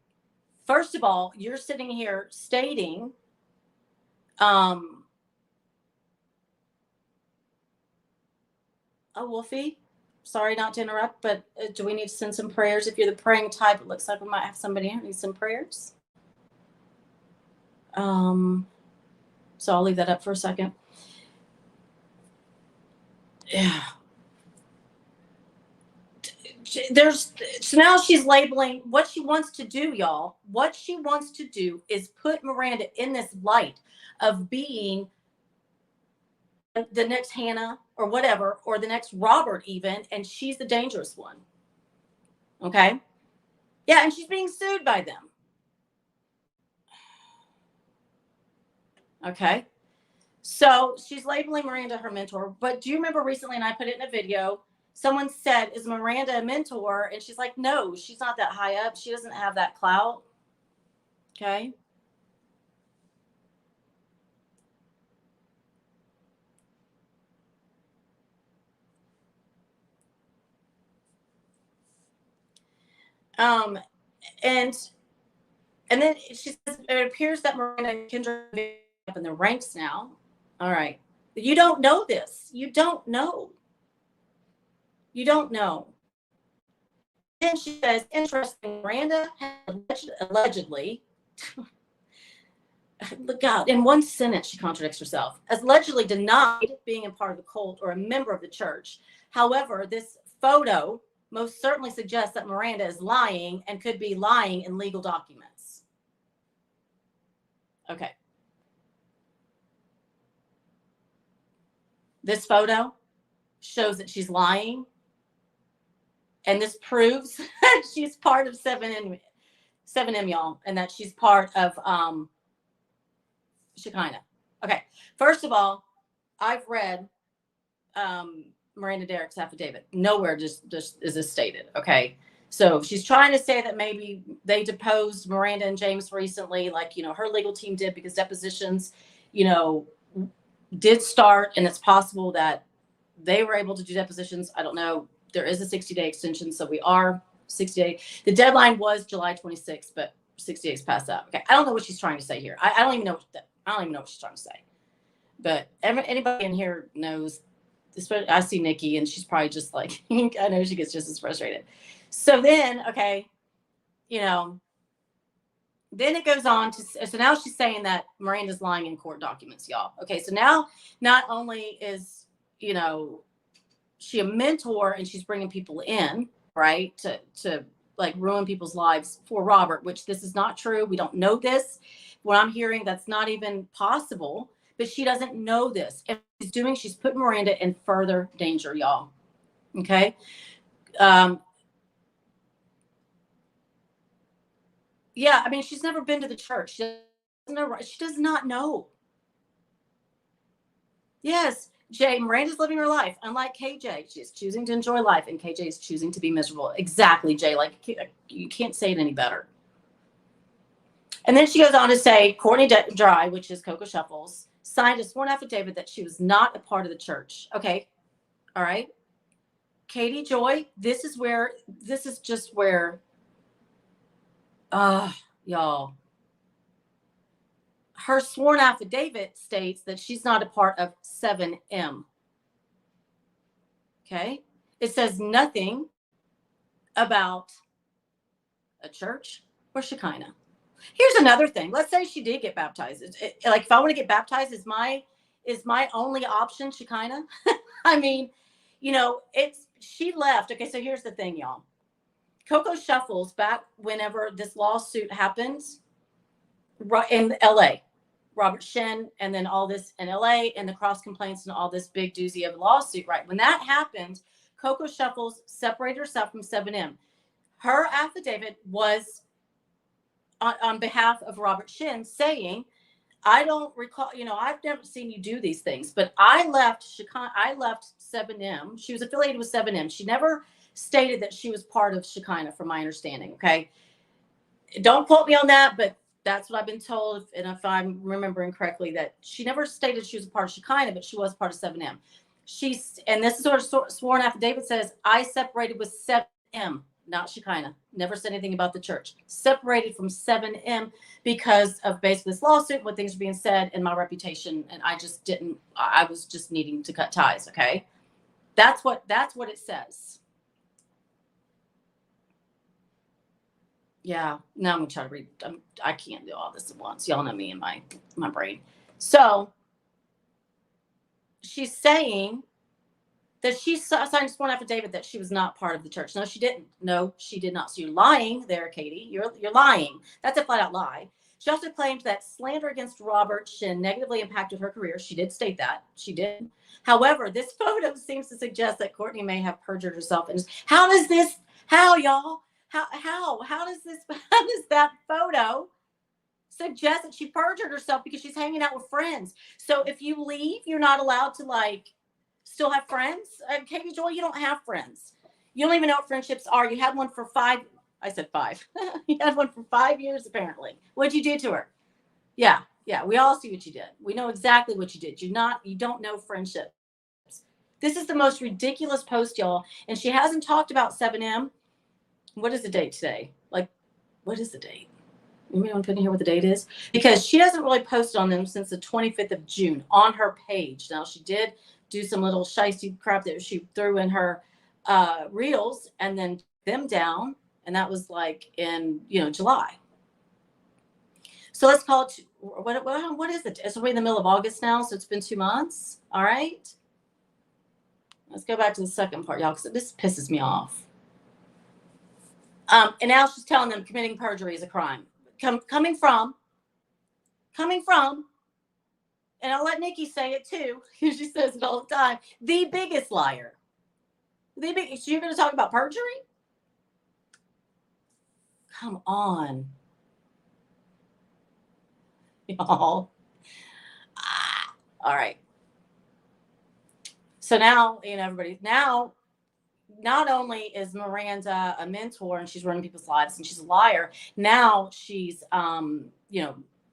First of all, you're sitting here stating, Wolfie, sorry not to interrupt, but do we need to send some prayers? If you're the praying type, it looks like we might have somebody here who needs some prayers. So I'll leave that up for a second. Yeah. So now she's labeling what she wants to do, y'all. What she wants to do is put Miranda in this light of being the next Hannah or whatever, or the next Robert even, and she's the dangerous one. Okay? Yeah, and she's being sued by them. Okay? So she's labeling Miranda her mentor. But do you remember recently, and I put it in a video, someone said, is Miranda a mentor? And she's like, no, she's not that high up. She doesn't have that clout. Okay? And then she says, it appears that Miranda and Kendra are up in the ranks now. All right. You don't know this. You don't know. You don't know. Then she says, interesting, Miranda allegedly, look out, in one sentence she contradicts herself, allegedly denied being a part of the cult or a member of the church. However, this photo most certainly suggests that Miranda is lying and could be lying in legal documents. Okay. This photo shows that she's lying. And this proves that she's part of 7M, y'all, and that she's part of Shekinah. Okay. First of all, I've read Miranda Derrick's affidavit. Nowhere just is this stated. Okay. So she's trying to say that maybe they deposed Miranda and James recently, like, her legal team did, because depositions, did start, and it's possible that they were able to do depositions. I don't know. There is a 60-day extension, so we are 60 days. The deadline was July 26th, but 60 days past that. Okay, I don't know what she's trying to say here. I don't even know. I don't even know what she's trying to say. But anybody in here knows. I see Nikki, and she's probably just like, I know she gets just as frustrated. So then, okay, then it goes on to. So now she's saying that Miranda's lying in court documents, y'all. Okay, so now not only is she a mentor, and she's bringing people in, right, to like ruin people's lives for Robert, which this is not true. We don't know this. What I'm hearing, that's not even possible, but she doesn't know this. And she's putting Miranda in further danger, y'all. Okay. Yeah. I mean, she's never been to the church. She does not know. Yes. Jay, Miranda's living her life. Unlike KJ, she's choosing to enjoy life, and KJ is choosing to be miserable. Exactly, Jay. Like, you can't say it any better. And then she goes on to say, Courtney Dry, which is Coco Shuffles, signed a sworn affidavit that she was not a part of the church. Okay. All right. Katie Joy, this is just where, y'all. Her sworn affidavit states that she's not a part of 7M. Okay. It says nothing about a church or Shekinah. Here's another thing. Let's say she did get baptized. Like, if I want to get baptized, is my only option Shekinah? I mean, she left. Okay, so here's the thing, y'all. Coco Shuffles, back whenever this lawsuit happened in LA, Robert Shin, and then all this in LA and the cross complaints and all this big doozy of a lawsuit, right? When that happened, Coco Shuffles separated herself from 7M. Her affidavit was on behalf of Robert Shin saying, I don't recall, I've never seen you do these things, but I left 7M. She was affiliated with 7M. She never stated that she was part of Shekinah, from my understanding. Okay. Don't quote me on that, but that's what I've been told. And if I'm remembering correctly, that she never stated she was a part of Shekinah, but she was part of 7M. And this is what her sworn affidavit says, I separated with 7M, not Shekinah. Never said anything about the church. Separated from 7M because of basically this lawsuit, what things are being said, and my reputation. And I was just needing to cut ties. Okay. That's what it says. Yeah. Now I'm going to try to read. I can't do all this at once. Y'all know me and my brain. So she's saying that she signed a sworn affidavit that she was not part of the church. No, she didn't. No, she did not. So you're lying there, Katie. You're lying. That's a flat out lie. She also claimed that slander against Robert Shin negatively impacted her career. She did state that. She did. However, this photo seems to suggest that Courtney may have perjured herself. And how does that photo suggest that she perjured herself? Because she's hanging out with friends. So if you leave, you're not allowed to still have friends. Katie Joy, you don't have friends. You don't even know what friendships are. You had one for 5. I said 5. You had one for 5 years, apparently. What'd you do to her? Yeah. We all see what you did. We know exactly what you did. You don't know friendship. This is the most ridiculous post, y'all. And she hasn't talked about 7M. What is the date today? What is the date? Anybody want to put in here what the date is? Because she doesn't really post on them since the 25th of June on her page. Now, she did do some little shiesty crap that she threw in her reels and then them down. And that was in, July. So let's call it, what is it? It's in the middle of August now. So it's been 2 months. All right. Let's go back to the second part, y'all, because this pisses me off. And now she's telling them committing perjury is a crime. Coming from, and I'll let Nikki say it too, because she says it all the time, the biggest liar. So you're going to talk about perjury? Come on. Y'all. All right. So now, everybody, now, not only is Miranda a mentor and she's running people's lives and she's a liar, now she's,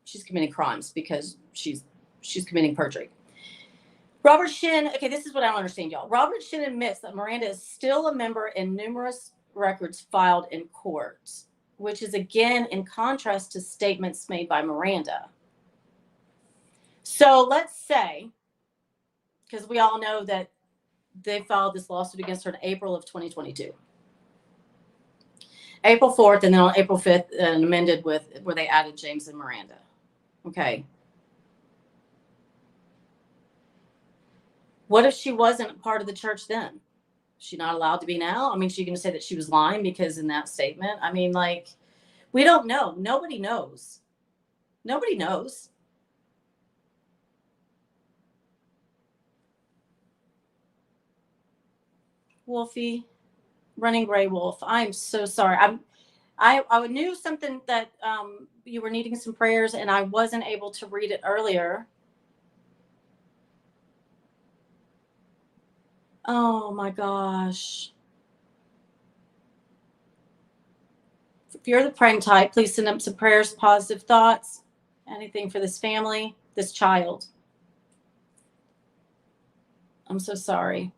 she's committing crimes because she's committing perjury. Robert Shin, okay, this is what I don't understand, y'all. Robert Shin admits that Miranda is still a member in numerous records filed in court, which is again in contrast to statements made by Miranda. So let's say, because we all know that they filed this lawsuit against her in April of 2022. April 4th, and then on April 5th, amended where they added James and Miranda. Okay. What if she wasn't part of the church then? Is she not allowed to be now? I mean, she's going to say that she was lying because in that statement, I mean, we don't know. Nobody knows. Nobody knows. Wolfie, Running Gray Wolf. I'm so sorry. I knew something that you were needing some prayers, and I wasn't able to read it earlier. Oh my gosh. If you're the praying type, please send up some prayers, positive thoughts, anything for this family, this child. I'm so sorry.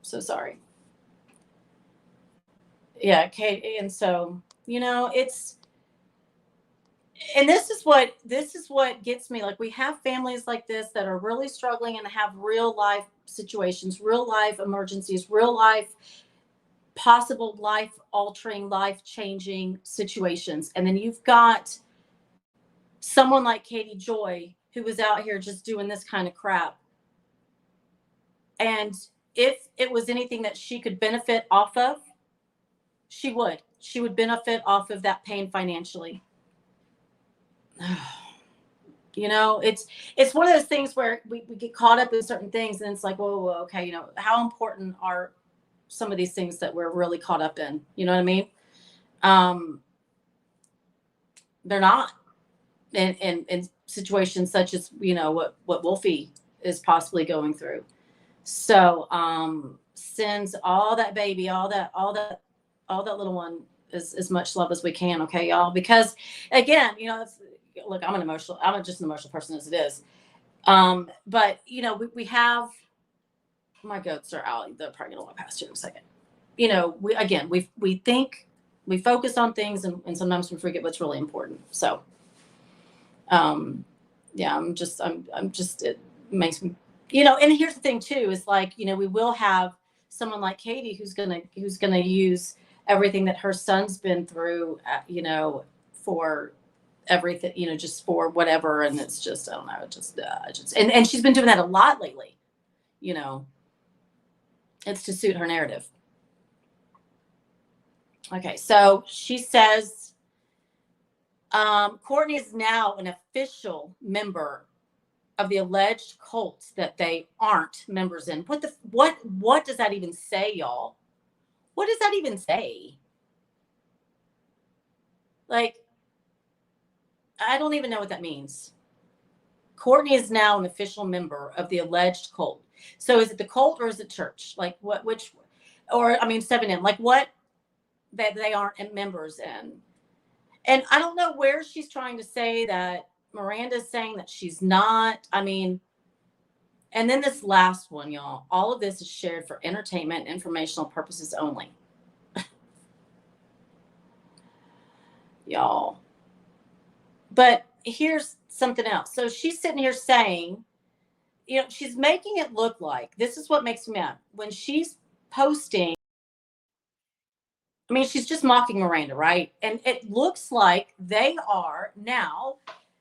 So sorry. Yeah, Kate. And so, and this is what gets me. We have families like this that are really struggling and have real life situations, real life emergencies, real life possible life altering, life changing situations. And then you've got someone like Katie Joy who was out here just doing this kind of crap. And if it was anything that she could benefit off of, she would benefit off of that pain financially. You know, it's one of those things where we get caught up in certain things, and it's like, whoa, okay, you know, how important are some of these things that we're really caught up in? You know what I mean? They're not in situations such as, you know, what Wolfie is possibly going through. So sends all that baby, all that little one as much love as we can. Okay, y'all, because again, you know, look, I'm just an emotional person as it is. But you know, we have, my goats are out. They're probably gonna walk past here in a second. You know, we think, we focus on things, and sometimes we forget what's really important. So, yeah, I'm just, it makes me, you know, and here's the thing too, is like, you know, we will have someone like Katie who's gonna use everything that her son's been through, you know, for everything, you know, just for whatever. And it's just, I don't know, and she's been doing that a lot lately, you know, it's to suit her narrative. Okay, so she says, Courtney is now an official member of the alleged cult that they aren't members in. What does that even say, y'all? What does that even say? Like, I don't even know what that means. Courtney is now an official member of the alleged cult. So is it the cult or is it church? Like which, or I mean 7M, like what that they aren't members in. And I don't know where she's trying to say that Miranda's saying that she's not. I mean, and then this last one, y'all, all of this is shared for entertainment and informational purposes only. Y'all. But here's something else. So she's sitting here saying, you know, she's making it look like, this is what makes me mad. When she's posting, I mean, she's just mocking Miranda, right? And it looks like they are now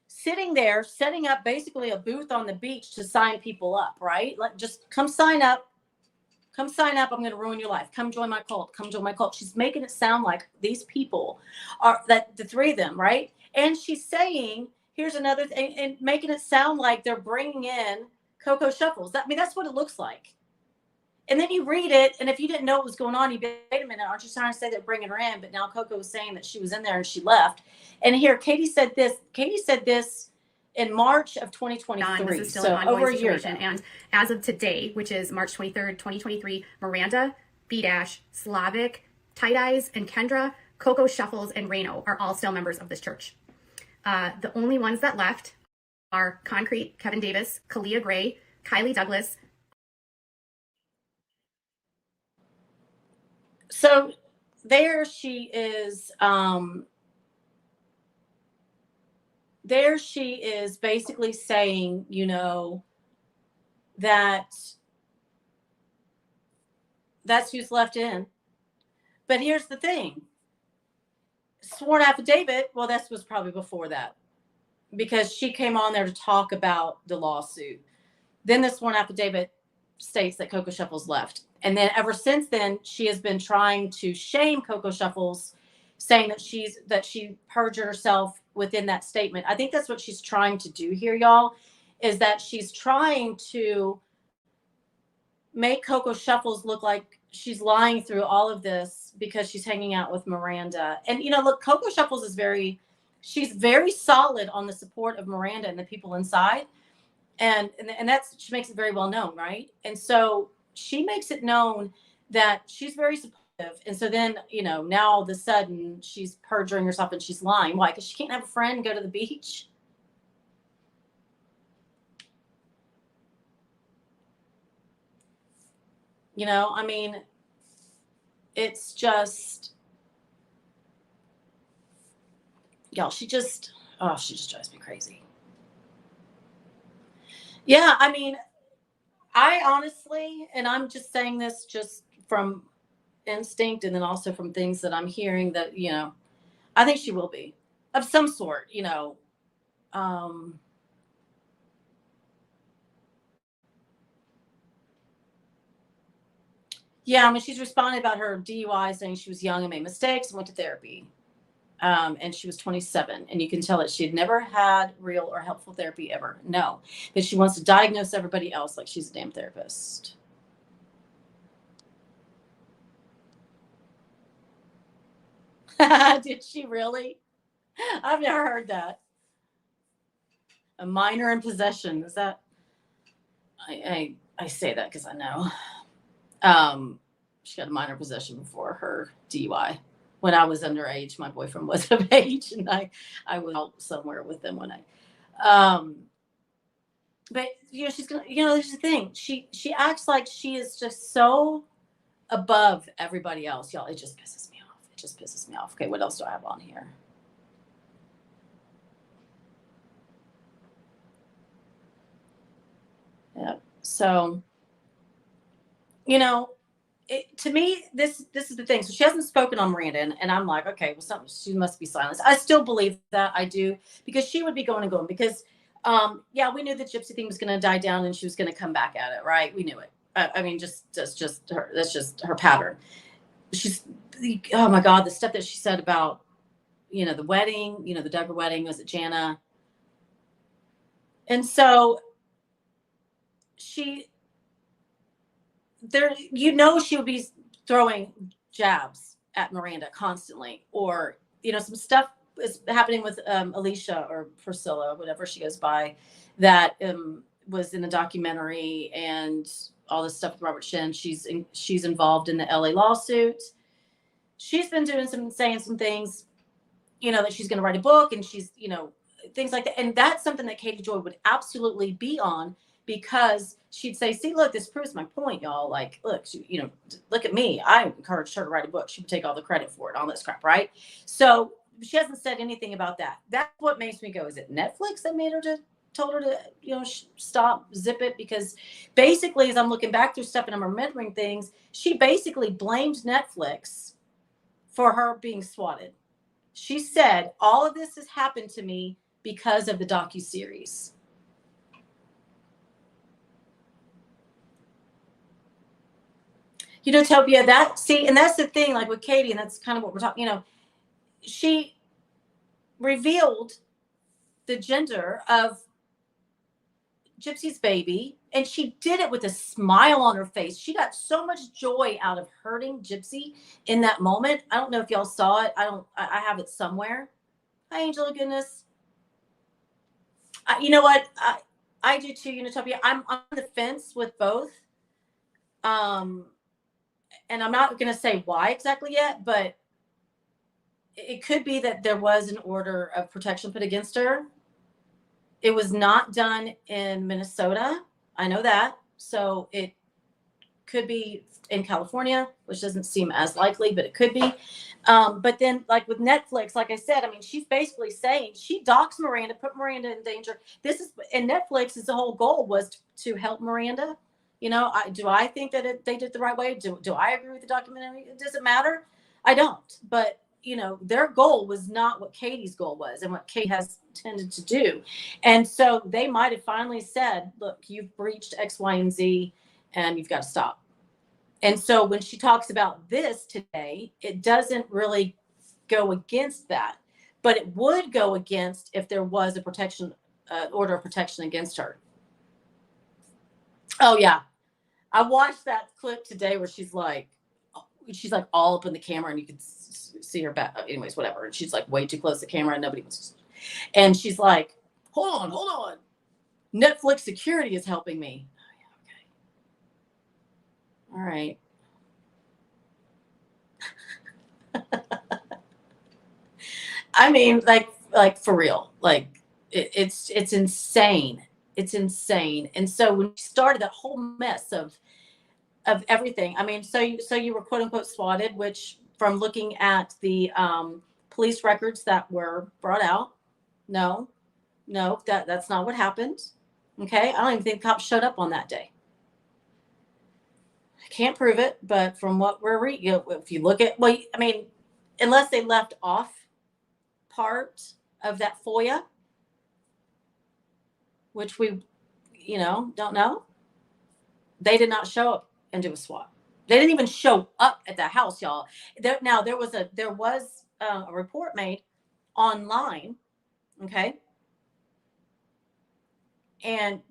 sitting there, setting up basically a booth on the beach to sign people up, right? Like, just come sign up. Come sign up. I'm going to ruin your life. Come join my cult. Come join my cult. She's making it sound like these people are, that the three of them, right? And she's saying, here's another thing, and making it sound like they're bringing in Coco Shuffles. I mean, that's what it looks like. And then you read it, and if you didn't know what was going on, you'd be, wait a minute, aren't you trying to say they're bringing her in? But now Coco was saying that she was in there and she left. And here, Katie said this in March of 2023. This is still so an ongoing over a year situation. ago. And as of today, which is March 23rd, 2023, Miranda, B-Dash, Slavic, Tight Eyes, and Kendra, Coco Shuffles, and Reno are all still members of this church. The only ones that left are Concrete, Kevin Davis, Kalia Gray, Kylie Douglas. So there she is. There she is basically saying, you know, that's who's left in. But here's the thing. Sworn affidavit, well, this was probably before that, because she came on there to talk about the lawsuit. Then the sworn affidavit states that Coco Shuffles left. And then ever since then, she has been trying to shame Coco Shuffles, saying that she perjured herself within that statement. I think that's what she's trying to do here, y'all, is that she's trying to make Coco Shuffles look like she's lying through all of this because she's hanging out with Miranda. And, you know, look, Coco Shuffles is she's very solid on the support of Miranda and the people inside. And she makes it very well known, right? And so she makes it known that she's very supportive. And so then, you know, now all of a sudden she's perjuring herself and she's lying. Why? Because she can't have a friend go to the beach. You know, I mean, it's just, y'all, she just drives me crazy. Yeah, I mean, I honestly, and I'm just saying this just from instinct and then also from things that I'm hearing, that, you know, I think she will be of some sort, you know. Yeah, I mean, she's responded about her DUI, saying she was young and made mistakes and went to therapy. And she was 27, and you can tell that she had never had real or helpful therapy ever. No, but she wants to diagnose everybody else like she's a damn therapist. Did she really? I've never heard that. A minor in possession. Is that? I say that because I know. She got a minor possession before her DUI. When I was underage, my boyfriend was of age, and I was out somewhere with them one night. But she's gonna. There's the thing. She acts like she is just so above everybody else, y'all. It just pisses me off. It just pisses me off. Okay, what else do I have on here? Yeah. So, to me, this is the thing. So she hasn't spoken on Miranda, and I'm like, okay, well, something, she must be silenced. I still believe that. I do, because she would be going because, we knew the Gypsy thing was going to die down and she was going to come back at it, right? We knew it. I mean, that's just her pattern. Oh my God, the stuff that she said about, the wedding, the Duggar wedding, was it Jana? And so she would be throwing jabs at Miranda constantly, or, some stuff is happening with Alicia or Priscilla, whatever she goes by, that was in the documentary, and all this stuff with Robert Shin. She's involved in the LA lawsuit. She's been saying some things, that she's going to write a book, and she's, things like that. And that's something that Katie Joy would absolutely be on, because she'd say, see, look, this proves my point, y'all. Like, look, look at me. I encouraged her to write a book. She would take all the credit for it, all this crap, right? So she hasn't said anything about that. That's what makes me go, is it Netflix that told her to, stop, zip it? Because basically, as I'm looking back through stuff and I'm remembering things, she basically blamed Netflix for her being swatted. She said, all of this has happened to me because of the docuseries. Topia, and that's the thing, like with Katie, and that's kind of what we're talking, she revealed the gender of Gypsy's baby, and she did it with a smile on her face. She got so much joy out of hurting Gypsy in that moment. I don't know if y'all saw it. I have it somewhere. Hi, Angela, goodness. You know what? I do too, Unitopia. I'm on the fence with both. And I'm not going to say why exactly yet, but it could be that there was an order of protection put against her. It was not done in Minnesota. I know that. So it could be in California, which doesn't seem as likely, but it could be. But then, like with Netflix, like I said, I mean, she's basically saying she doxed Miranda, put Miranda in danger. And Netflix's whole goal was to help Miranda. Do I think that they did the right way? Do I agree with the documentary? It doesn't matter. I don't. But, their goal was not what Katie's goal was and what Kate has tended to do. And so they might have finally said, look, you've breached X, Y, and Z, and you've got to stop. And so when she talks about this today, it doesn't really go against that. But it would go against if there was a order of protection against her. Oh, yeah. I watched that clip today where she's like all up in the camera, and you could see her back. Anyways, whatever. And she's like way too close to the camera, and nobody was. And she's like, hold on. Netflix security is helping me. Oh, yeah, okay. All right. I mean, like for real. Like it's insane. It's insane. And so when we started that whole mess of everything, I mean, so you were quote unquote swatted, which from looking at the police records that were brought out, no, that's not what happened. Okay. I don't even think cops showed up on that day. I can't prove it, but from what we're reading, if you look at, well, I mean, unless they left off part of that FOIA, which we, don't know. They did not show up and do a SWAT. They didn't even show up at the house, y'all. There was a report made online, okay? And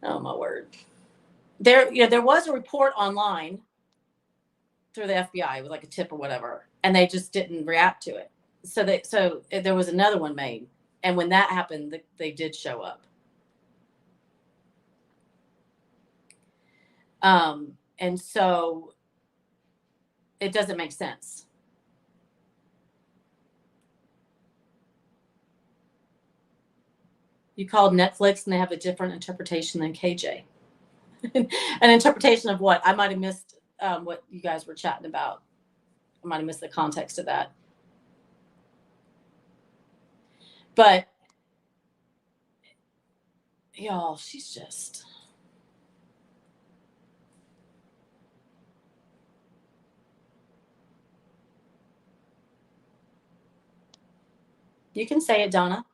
oh my word. There was a report online through the FBI. It was like a tip or whatever, and they just didn't react to it. So there was another one made, and when that happened, they did show up. And so it doesn't make sense. You called Netflix and they have a different interpretation than KJ. An interpretation of what? I might have missed what you guys were chatting about. I might have missed the context of that. But y'all, she's just... You can say it, Donna.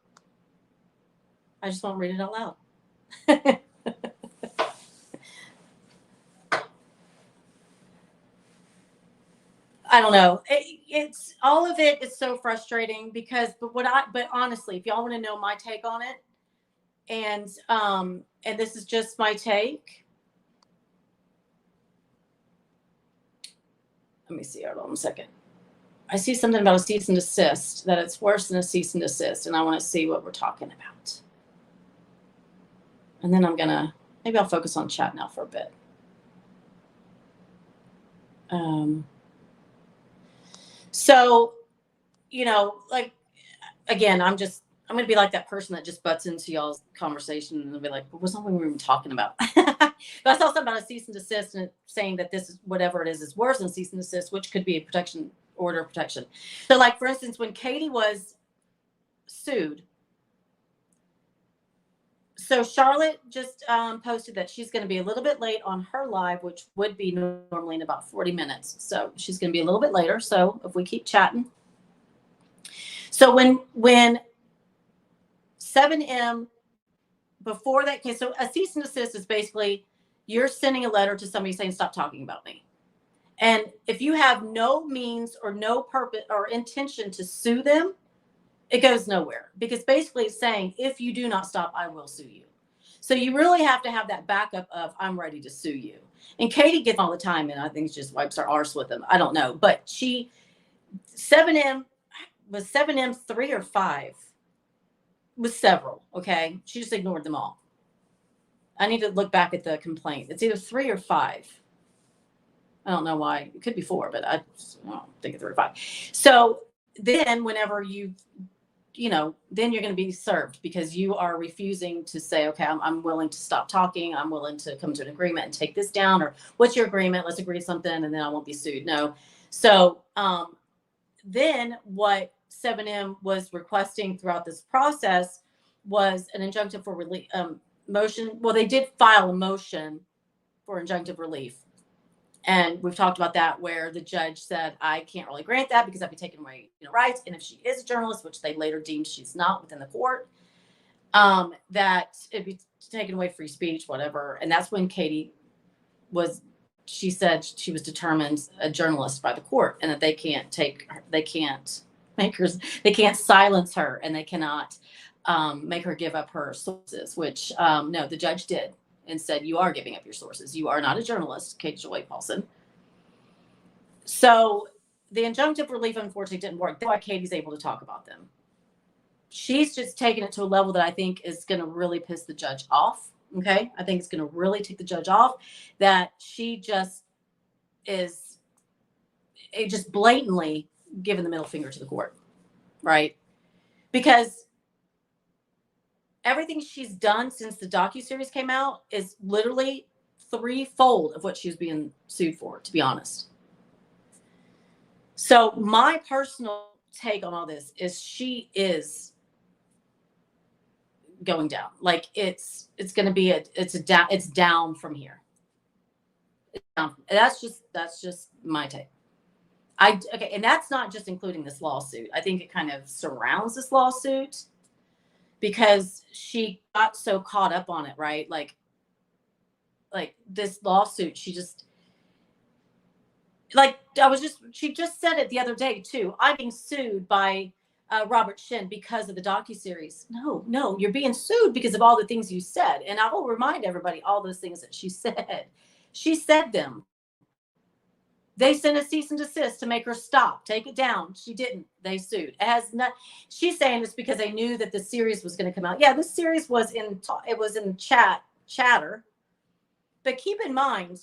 I just won't read it out loud. I don't know. It's all of it is so frustrating because, but honestly, if y'all want to know my take on it, and this is just my take. Let me see. Hold on a second. I see something about a cease and desist, that it's worse than a cease and desist, and I want to see what we're talking about. And then maybe I'll focus on chat now for a bit. So, like, again, I'm going to be like that person that just butts into y'all's conversation and they'll be like, what was something we were even talking about? But I saw something about a cease and desist and saying that this is whatever it is worse than cease and desist, which could be a protection order of protection. So, like, for instance, when Katie was sued, so Charlotte just posted that she's going to be a little bit late on her live, which would be normally in about 40 minutes. So she's going to be a little bit later. So if we keep chatting. So when 7M, before that case, so a cease and desist is basically you're sending a letter to somebody saying, stop talking about me. And if you have no means or no purpose or intention to sue them, it goes nowhere, because basically it's saying, if you do not stop, I will sue you. So you really have to have that backup of, I'm ready to sue you. And Katie gets all the time, and I think she just wipes her arse with them. I don't know. But 7M, was 7M 3 or 5? Was several, okay? She just ignored them all. I need to look back at the complaint. It's either 3 or 5. I don't know why. It could be 4, but I don't think it's 3 or 5. So then whenever then you're going to be served, because you are refusing to say, okay, I'm willing to stop talking. I'm willing to come to an agreement and take this down. Or what's your agreement? Let's agree to something, and then I won't be sued. No. So then what 7M was requesting throughout this process was an injunctive for relief motion. Well, they did file a motion for injunctive relief. And we've talked about that, where the judge said, I can't really grant that because I'd be taking away rights. And if she is a journalist, which they later deemed she's not within the court, that it'd be taking away free speech, whatever. And that's when Katie she said she was determined a journalist by the court, and that they can't silence her, and they cannot make her give up her sources, which no, the judge did. And said, you are giving up your sources. You are not a journalist, Katie Joy Paulson. So the injunctive relief, unfortunately, didn't work. That's why Katie's able to talk about them. She's just taken it to a level that I think is going to really piss the judge off. Okay? I think it's going to really take the judge off, that she just just blatantly giving the middle finger to the court, right? Because everything she's done since the docuseries came out is literally threefold of what she was being sued for, to be honest. So my personal take on all this is she is going down. Like it's going to be it's down from here. It's down. That's just my take. Okay, and that's not just including this lawsuit. I think it kind of surrounds this lawsuit, because she got so caught up on it, right? Like, like this lawsuit. She just she just said it the other day too. I'm being sued by Robert Shin because of the docuseries. No, you're being sued because of all the things you said. And I will remind everybody all those things that she said. She said them. They sent a cease and desist to make her stop, take it down. She didn't. They sued. It has not. She's saying it's because they knew that the series was going to come out. Yeah, this series was in chatter. But keep in mind,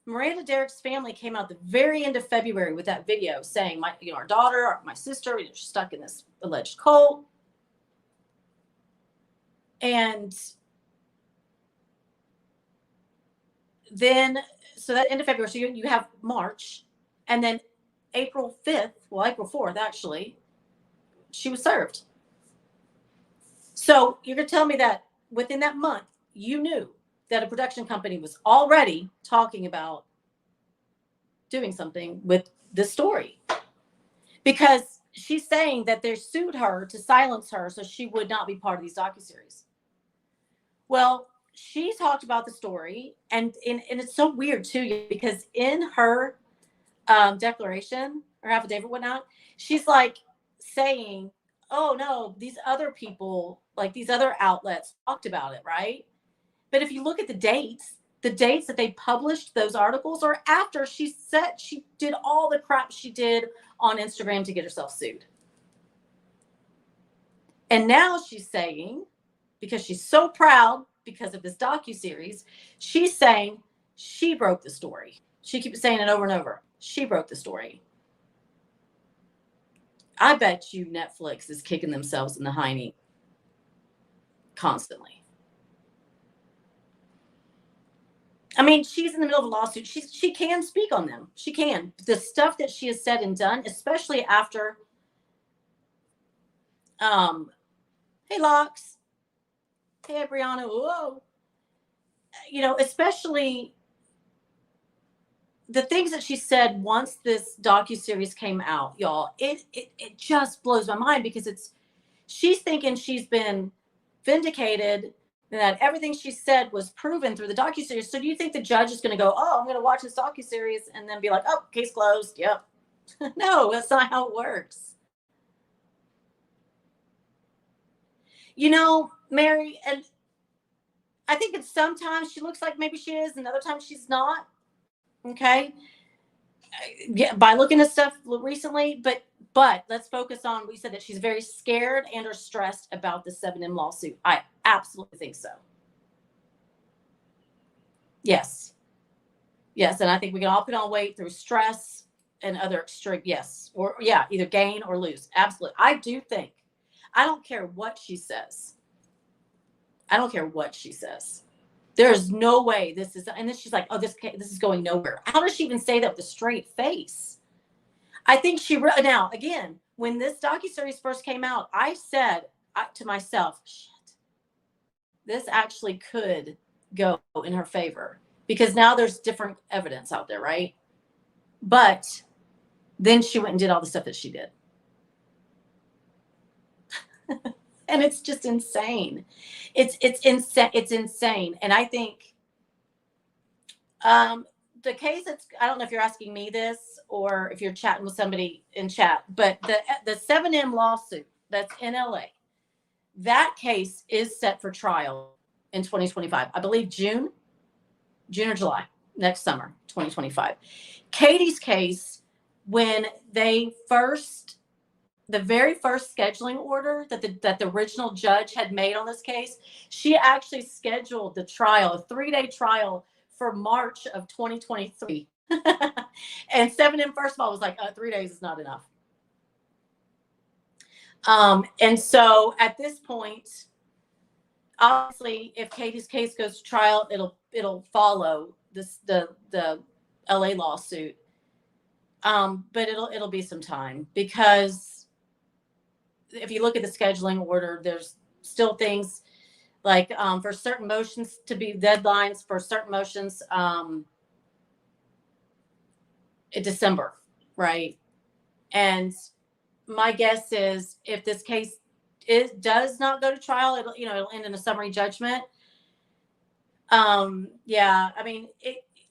Miranda Derrick's family came out the very end of February with that video saying, our daughter, my sister, we're stuck in this alleged cult. And then, so that end of February, so you have March, and then April 4th, actually, she was served. So you're going to tell me that within that month, you knew that a production company was already talking about doing something with this story, because she's saying that they sued her to silence her so she would not be part of these docuseries. Well, she talked about the story, and it's so weird too, because in her declaration or affidavit, whatnot, she's like saying, oh no, these other people, like these other outlets talked about it, right? But if you look at the dates that they published those articles are after she said she did all the crap she did on Instagram to get herself sued. And now she's saying, because she's so proud because of this docuseries, she's saying she broke the story. She keeps saying it over and over. She broke the story. I bet you Netflix is kicking themselves in the hiney constantly. I mean, she's in the middle of a lawsuit. She can speak on them. She can. The stuff that she has said and done, especially after, hey, Locks. Hey, Brianna. Whoa. Especially the things that she said once this docuseries came out, y'all, it just blows my mind, because she's thinking she's been vindicated, that everything she said was proven through the docuseries. So do you think the judge is going to go, oh, I'm going to watch this docuseries and then be like, oh, case closed? Yep. No, that's not how it works. Mary, and I think it's sometimes she looks like maybe she is, and other times she's not. Okay. Yeah, by looking at stuff recently, but let's focus on, we said that she's very scared and or stressed about the 7M lawsuit. I absolutely think so. Yes. And I think we can all put on weight through stress and other extreme, yes. Or yeah, either gain or lose. Absolutely. I do think, I don't care what she says. There's no way this is, and then she's like, oh, this is going nowhere. How does she even say that with a straight face? I think now, again, when this docuseries first came out, I said to myself, shit, this actually could go in her favor, because now there's different evidence out there, right? But then she went and did all the stuff that she did. And it's just insane. It's insane. And I think the case I don't know if you're asking me this or if you're chatting with somebody in chat, but the 7M lawsuit that's in LA, that case is set for trial in 2025. I believe June or July, next summer, 2025. Katie's case, when the very first scheduling order that the original judge had made on this case, she actually scheduled the trial, a 3-day trial, for March of 2023. And 7M, first of all, was like, 3 days is not enough. And so at this point, obviously, if Katie's case goes to trial, it'll follow the LA lawsuit. But it'll be some time, because if you look at the scheduling order, there's still things like for certain motions to be deadlines for certain motions in December, right? And my guess is if this case does not go to trial, it'll end in a summary judgment. Yeah, I mean,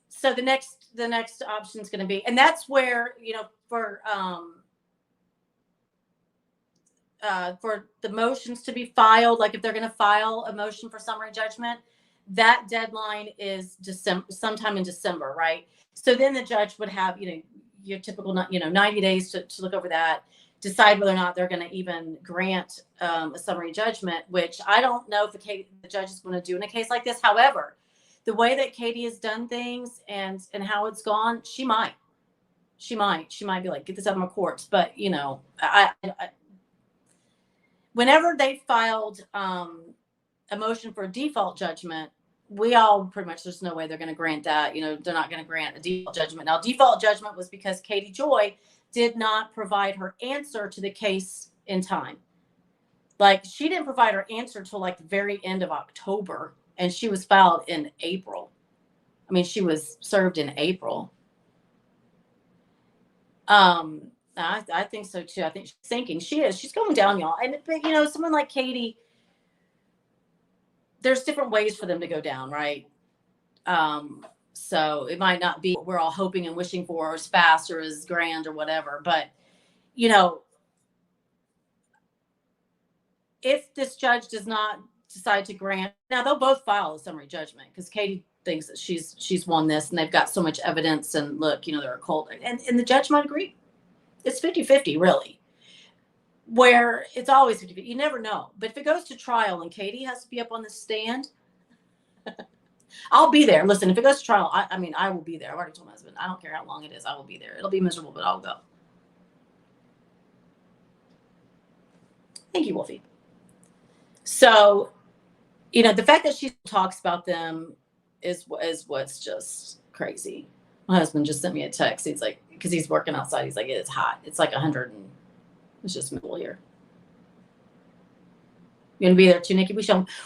so the next option is going to be, and that's where, for the motions to be filed, like if they're going to file a motion for summary judgment, that deadline is December, sometime in December, right? So then the judge would have, your typical, 90 days to look over that, decide whether or not they're going to even grant a summary judgment, which I don't know if the judge is going to do in a case like this. However, the way that Katie has done things and how it's gone, she might be like, get this out of my courts. But, I whenever they filed a motion for a default judgment, we all pretty much, there's no way they're going to grant that. They're not going to grant a default judgment. Now, default judgment was because Katie Joy did not provide her answer to the case in time. Like, she didn't provide her answer till like the very end of October, and she was filed in April. I mean, she was served in April. I think so too. I think she's sinking. She's going down, y'all. But someone like Katie, there's different ways for them to go down, right? So it might not be what we're all hoping and wishing for, or as fast or as grand or whatever. But, if this judge does not decide to grant, now they'll both file a summary judgment because Katie thinks that she's won this and they've got so much evidence, and look, they're a cult, and the judge might agree. It's 50-50, really, where it's always 50-50. You never know. But if it goes to trial and Katie has to be up on the stand, I'll be there. Listen, if it goes to trial, I will be there. I've already told my husband, I don't care how long it is. I will be there. It'll be miserable, but I'll go. Thank you, Wolfie. So, the fact that she talks about them is what's just crazy. My husband just sent me a text. He's like, because he's working outside. He's like, it's hot. It's like 100 and it's just middle here. You're gonna be there too, Nikki?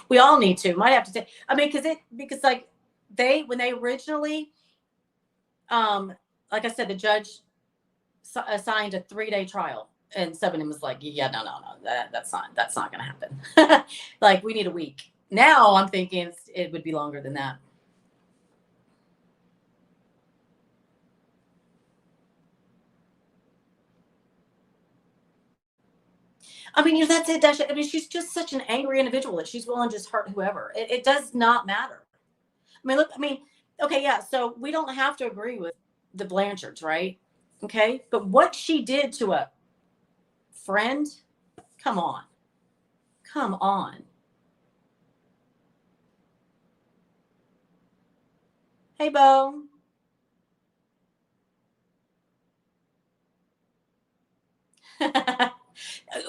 We all need to. Might have to say. I mean, because like when they originally, like I said, the judge assigned a 3-day trial, and Seven was like, yeah, no, that's not gonna happen. Like, we need a week. Now I'm thinking it would be longer than that. I mean, that's it, Dasha. I mean, she's just such an angry individual that she's willing to just hurt whoever. It does not matter. Okay, yeah, so we don't have to agree with the Blanchards, right? Okay, but what she did to a friend, come on. Hey, Bo.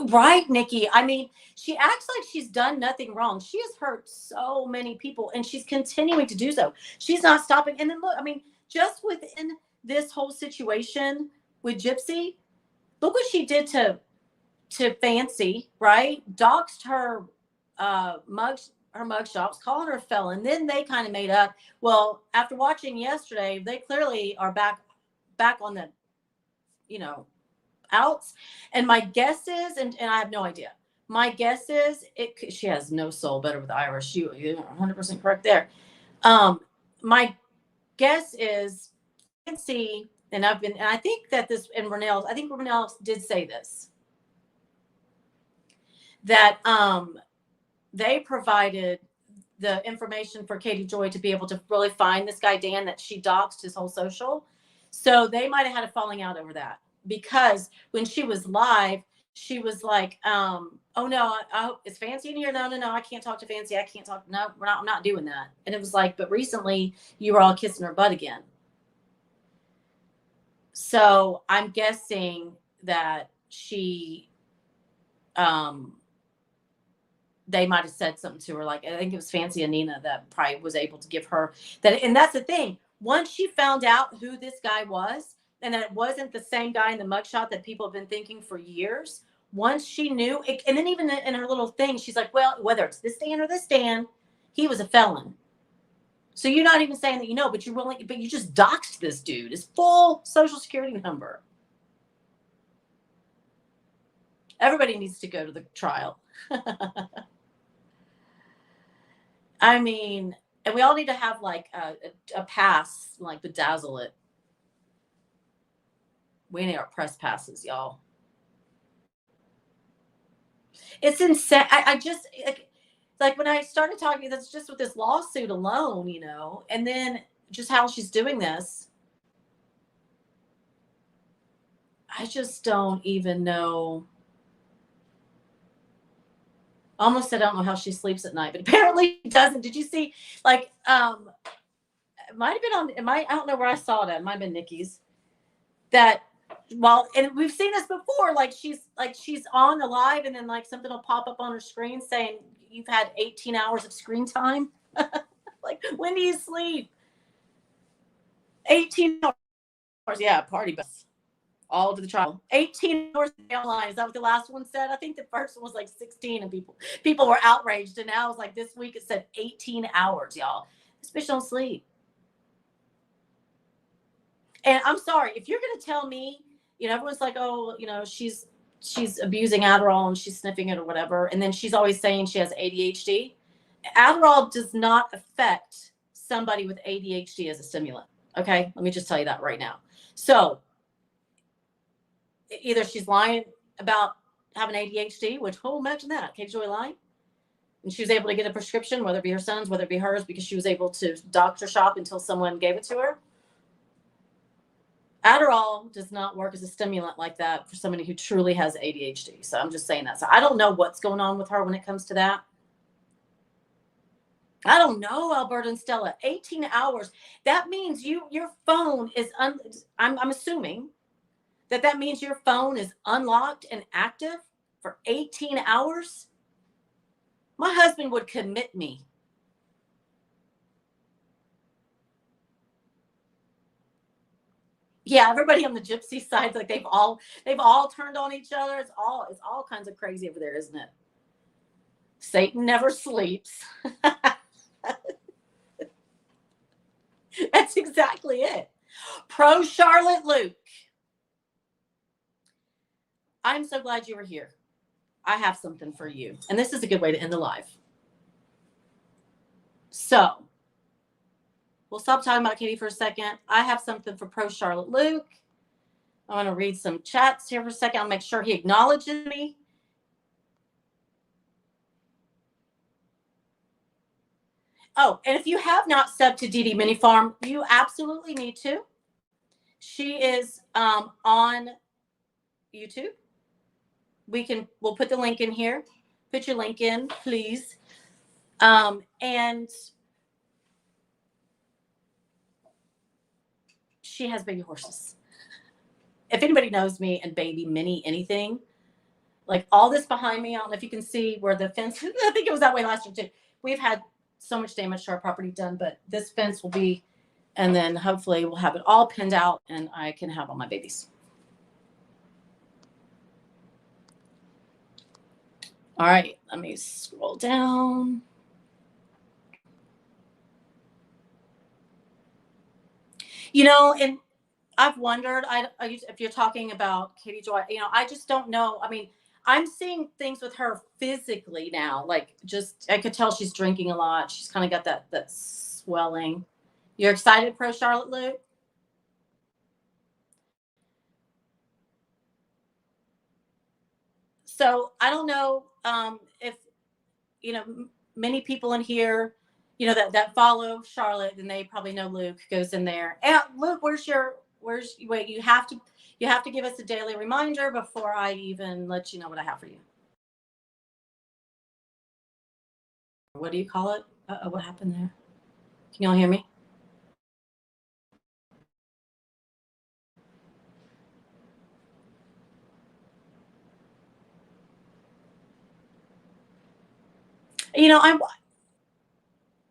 Right, Nikki. I mean, she acts like she's done nothing wrong. She has hurt so many people, and she's continuing to do so. She's not stopping. And then look, I mean, just within this whole situation with Gypsy, look what she did to Fancy, right? Doxed her mugshots, calling her a felon. Then they kind of made up. Well, after watching yesterday, they clearly are back on the, outs. And my guess is, and I have no idea. My guess is she has no soul. Better with Irish. You're 100% correct there. My guess is Fancy, and I think that this, and I think Renelle did say this, that they provided the information for Katie Joy to be able to really find this guy Dan that she doxed his whole social. So they might have had a falling out over that, because when she was live, she was like, oh no, is Fancy in here? No, I can't talk to Fancy. I can't talk. No, I'm not doing that. And it was like, but recently you were all kissing her butt again. So I'm guessing that they might have said something to her. Like, I think it was Fancy and Nina that probably was able to give her that. And that's the thing. Once she found out who this guy was, and that it wasn't the same guy in the mugshot that people have been thinking for years, once she knew, and then even in her little thing, she's like, well, whether it's this Dan or this Dan, he was a felon. So you're not even saying that but you just doxed this dude, his full social security number. Everybody needs to go to the trial. I mean, And we all need to have like a pass, like bedazzle it. We need our press passes, y'all. It's insane. I just like when I started talking, that's just with this lawsuit alone, you know, and then just how she's doing this. I just don't even know. Almost said I don't know how she sleeps at night, but apparently doesn't. Did you see like it might have been on I don't know where I saw it. It might have been Nikki's. That and we've seen this before, like she's on the live and then like something will pop up on her screen saying you've had 18 hours of screen time. Like, when do you sleep? 18 hours. Yeah, party bus. All to the trial. 18 hours online. Is that what the last one said? I think the first one was like 16 and people were outraged. And now it's like this week it said 18 hours, y'all. This bitch don't sleep. And I'm sorry, if you're going to tell me, you know, everyone's like, oh, you know, she's abusing Adderall and she's sniffing it or whatever. And then she's always saying she has ADHD. Adderall does not affect somebody with ADHD as a stimulant. Okay. Let me just tell you that right now. So either she's lying about having ADHD, which, oh, imagine that. Katie Joy lying. And she was able to get a prescription, whether it be her son's, whether it be hers, because she was able to doctor shop until someone gave it to her. Adderall does not work as a stimulant like that for somebody who truly has ADHD. So I'm just saying that. So I don't know what's going on with her when it comes to that. I don't know, Alberta and Stella. 18 hours. That means your phone is I'm assuming that means your phone is unlocked and active for 18 hours. My husband would commit me. Yeah, everybody on the gypsy side, like they've all turned on each other. It's all kinds of crazy over there, isn't it? Satan never sleeps. That's exactly it. Pro Charlotte Luke. I'm so glad you were here. I have something for you. And this is a good way to end the live. So we'll stop talking about Katie for a second. I have something for Pro Charlotte Luke. I want to read some chats here for a second. I'll make sure he acknowledges me. Oh, and if you have not subbed to Dee Dee Mini Farm, you absolutely need to. She is on YouTube. We'll put the link in here. Put your link in, please. And she has baby horses. If anybody knows me and baby mini anything, like all this behind me, I don't know if you can see where the fence, I think it was that way last year too. We've had so much damage to our property done, but this fence will be, and then hopefully we'll have it all pinned out and I can have all my babies. All right, let me scroll down. You know, and I've wondered, if you're talking about Katie Joy, you know, I just don't know. I mean, I'm seeing things with her physically now. Like, just, I could tell she's drinking a lot. She's kind of got that swelling. You're excited, Pro Charlotte Luke? So I don't know if, you know, many people in here, you know, that follow Charlotte, and they probably know Luke goes in there. And Luke, wait, you have to give us a daily reminder before I even let you know what I have for you. What do you call it? What happened there? Can y'all hear me? You know, let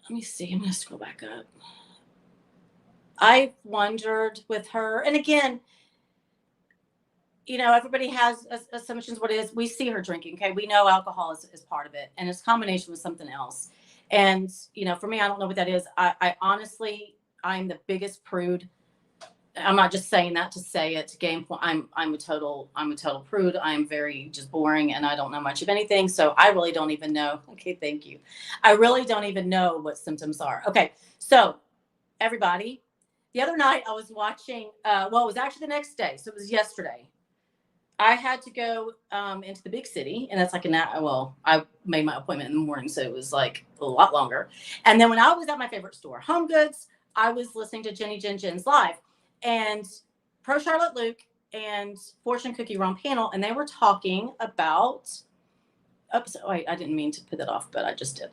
me see. I'm going to scroll back up. I've wondered with her, and again, you know, everybody has assumptions what it is. We see her drinking, okay? We know alcohol is part of it, and it's a combination with something else. And, you know, for me, I don't know what that is. I honestly, I'm the biggest prude I'm not just saying that to say it to gain point. I'm a total prude. I'm very just boring, and I don't know much of anything. So I really don't even know. Okay, thank you. I really don't even know what symptoms are. Okay, so everybody, the other night I was watching. Well, it was actually the next day, so it was yesterday. I had to go into the big city, and that's like I made my appointment in the morning, so it was like a lot longer. And then when I was at my favorite store, Home Goods, I was listening to Jenny Jen's live, and Pro Charlotte Luke and Fortune Cookie were on panel, and they were talking about. Oops, wait, I didn't mean to put that off, but I just did.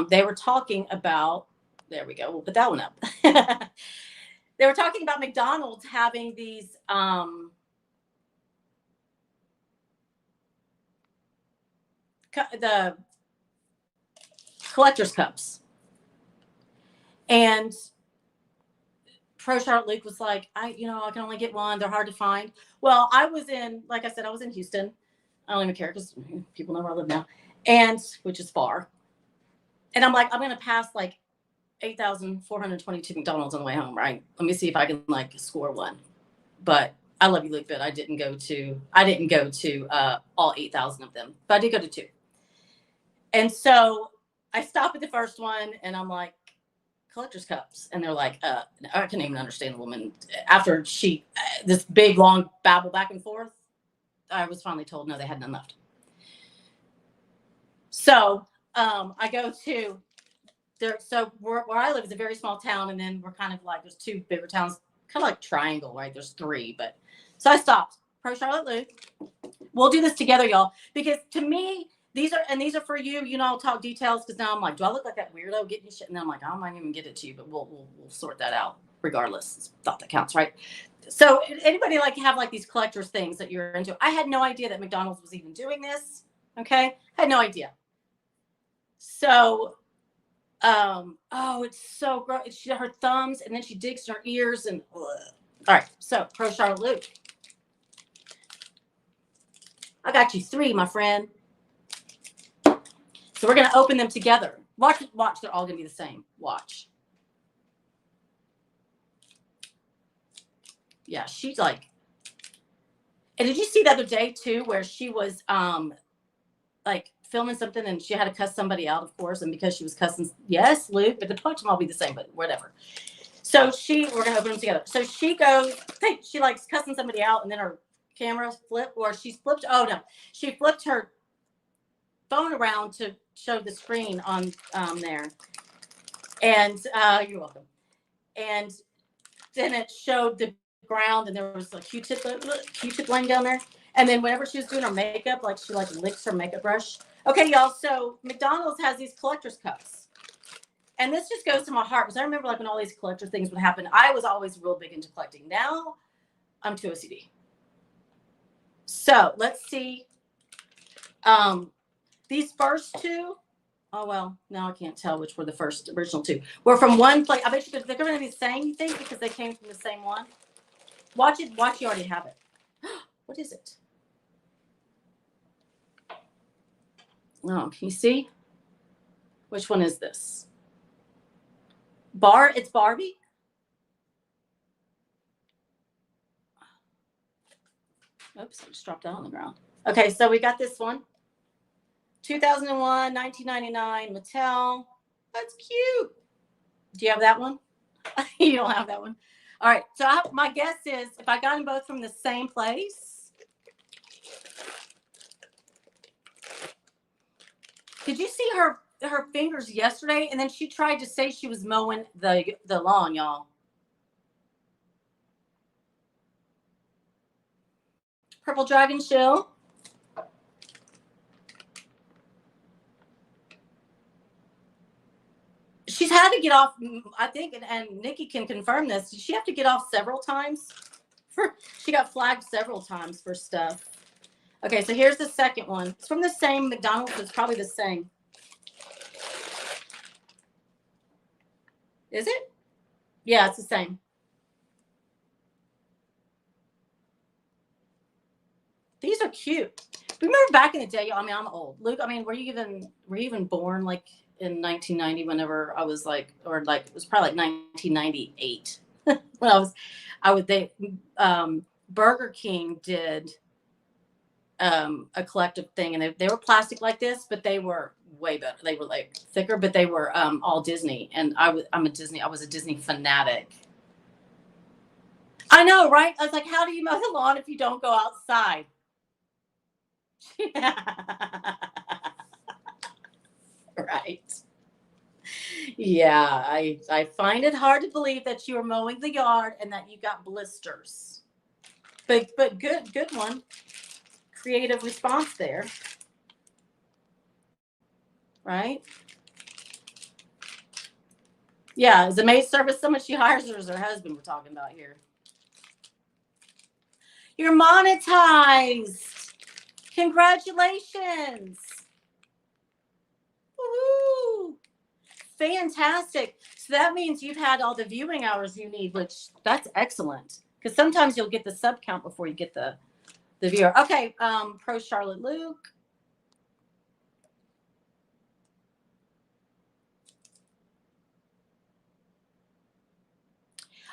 They were talking about. There we go. We'll put that one up. They were talking about McDonald's having these. The collector's cups, and Pro Charlotte Luke was like, I can only get one. They're hard to find. Well, like I said, I was in Houston. I don't even care because people know where I live now, and which is far. And I'm like, I'm going to pass like 8,422 McDonald's on the way home, right? Let me see if I can like score one. But I love you, Luke, but I didn't go to all 8,000 of them, but I did go to 2. And so I stop at the first one, and I'm like, collector's cups. And they're like, I couldn't even understand the woman. After this big, long babble back and forth, I was finally told, no, they had none left. So I go to there. So where I live is a very small town. And then we're kind of like, there's 2 bigger towns, kind of like triangle, right? There's 3, but so I stopped. Pro Charlotte Luke. We'll do this together, y'all, because to me, these are for you. I'll talk details because now I'm like, do I look like that weirdo getting shit? And then I'm like, I might even get it to you, but we'll sort that out regardless. It's thought that counts, right? So anybody like have like these collectors things that you're into? I had no idea that McDonald's was even doing this. Okay, I had no idea. So, it's so gross. She her thumbs, and then she digs in her ears, and ugh. All right. So Pro Charlotte Luke, I got you 3, my friend. So we're going to open them together. Watch. They're all going to be the same. Watch. Yeah, she's like. And did you see the other day too, where she was like filming something and she had to cuss somebody out, of course, and because she was cussing, yes, Luke, but the punch will all be the same, but whatever. So we're going to open them together. So she goes, she likes cussing somebody out, and then her camera flipped, or she flipped her phone around to show the screen on there, and you're welcome. And then it showed the ground, and there was a Q-tip laying down there. And then whenever she was doing her makeup, like she like licks her makeup brush. Okay, y'all. So McDonald's has these collector's cups, and this just goes to my heart because I remember like when all these collector things would happen. I was always real big into collecting. Now I'm too OCD. So let's see. These first 2, oh, well, now I can't tell which were the original 2. We're from one place. I bet you they're going to be the same, you think, because they came from the same one. Watch it. Watch, you already have it. What is it? Oh, can you see? Which one is this? It's Barbie. Oops, I just dropped that on the ground. Okay, so we got this one. 2001, 1999, Mattel. That's cute. Do you have that one? You don't have that one. All right. So my guess is if I got them both from the same place. Did you see her fingers yesterday? And then she tried to say she was mowing the lawn, y'all. Purple Dragon Shill. She's had to get off, I think, and Nikki can confirm this. Did she have to get off several times? She got flagged several times for stuff. Okay, so here's the second one. It's from the same McDonald's. It's probably the same. Is it? Yeah, it's the same. These are cute. Remember back in the day? I mean, I'm old. Luke, I mean, were you even born like in 1990? Whenever I was like, or like it was probably like 1998 when Burger King did a collective thing, and they were plastic like this, but they were way better. They were like thicker, but they were all Disney, and I was a Disney fanatic. I know, right? I was like, how do you mow the lawn if you don't go outside? Right. Yeah, I find it hard to believe that you were mowing the yard and that you got blisters. But good one. Creative response there. Right? Yeah, is the maid service someone she hires, or is her husband we're talking about here? You're monetized. Congratulations. Woo-hoo. Fantastic. So that means you've had all the viewing hours you need, which that's excellent. Because sometimes you'll get the sub count before you get the viewer. Okay, pro Charlotte Luke.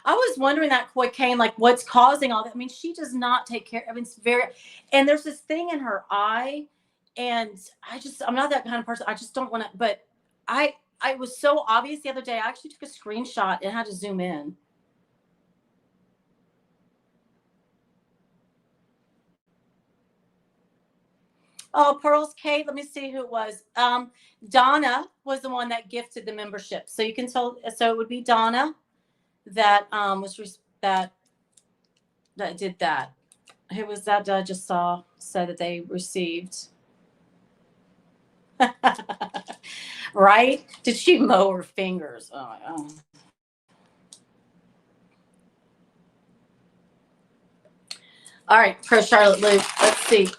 I was wondering that, Koi Kane, like what's causing all that. I mean, she does not take care. I mean, it's very, and there's this thing in her eye, and I'm not that kind of person. I just don't want to, but I was so obvious the other day. I actually took a screenshot and had to zoom in. Oh, Pearls Kate, let me see who it was. Donna was the one that gifted the membership. So you can tell, so it would be Donna that that did that. Who was that I just saw said that they received? Right? Did she mow her fingers? Oh my God. All right, pro Charlotte Luke. Let's see.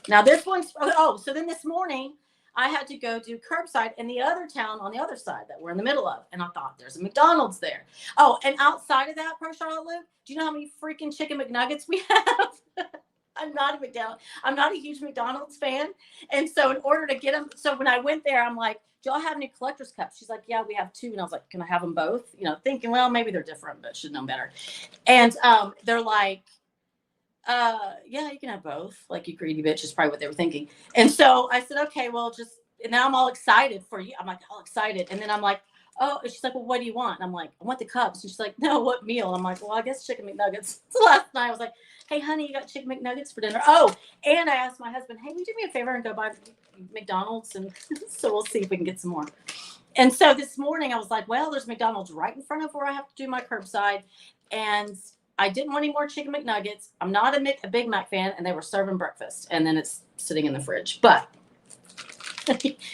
Now this one's, so then this morning I had to go do curbside in the other town on the other side that we're in the middle of. And I thought there's a McDonald's there. Oh, and outside of that, pro Charlotte Luke, do you know how many freaking chicken McNuggets we have? I'm not a huge McDonald's fan. And so in order to get them, so when I went there, I'm like, do y'all have any collector's cups? She's like, yeah, we have 2. And I was like, can I have them both? You know, thinking, well, maybe they're different, but should know better. And they're like, yeah, you can have both. Like, you greedy bitch is probably what they were thinking. And so I said, okay, well, and now I'm all excited for you. I'm like, all excited. And then I'm like, oh, and she's like, well, what do you want? And I'm like, I want the cups. And she's like, no, what meal? I'm like, well, I guess chicken McNuggets. So last night I was like, hey, honey, you got chicken McNuggets for dinner? Oh, and I asked my husband, hey, will you do me a favor and go buy McDonald's? And so we'll see if we can get some more. And so this morning I was like, well, there's McDonald's right in front of where I have to do my curbside. And I didn't want any more chicken McNuggets. I'm not a Big Mac fan, and they were serving breakfast, and then it's sitting in the fridge. But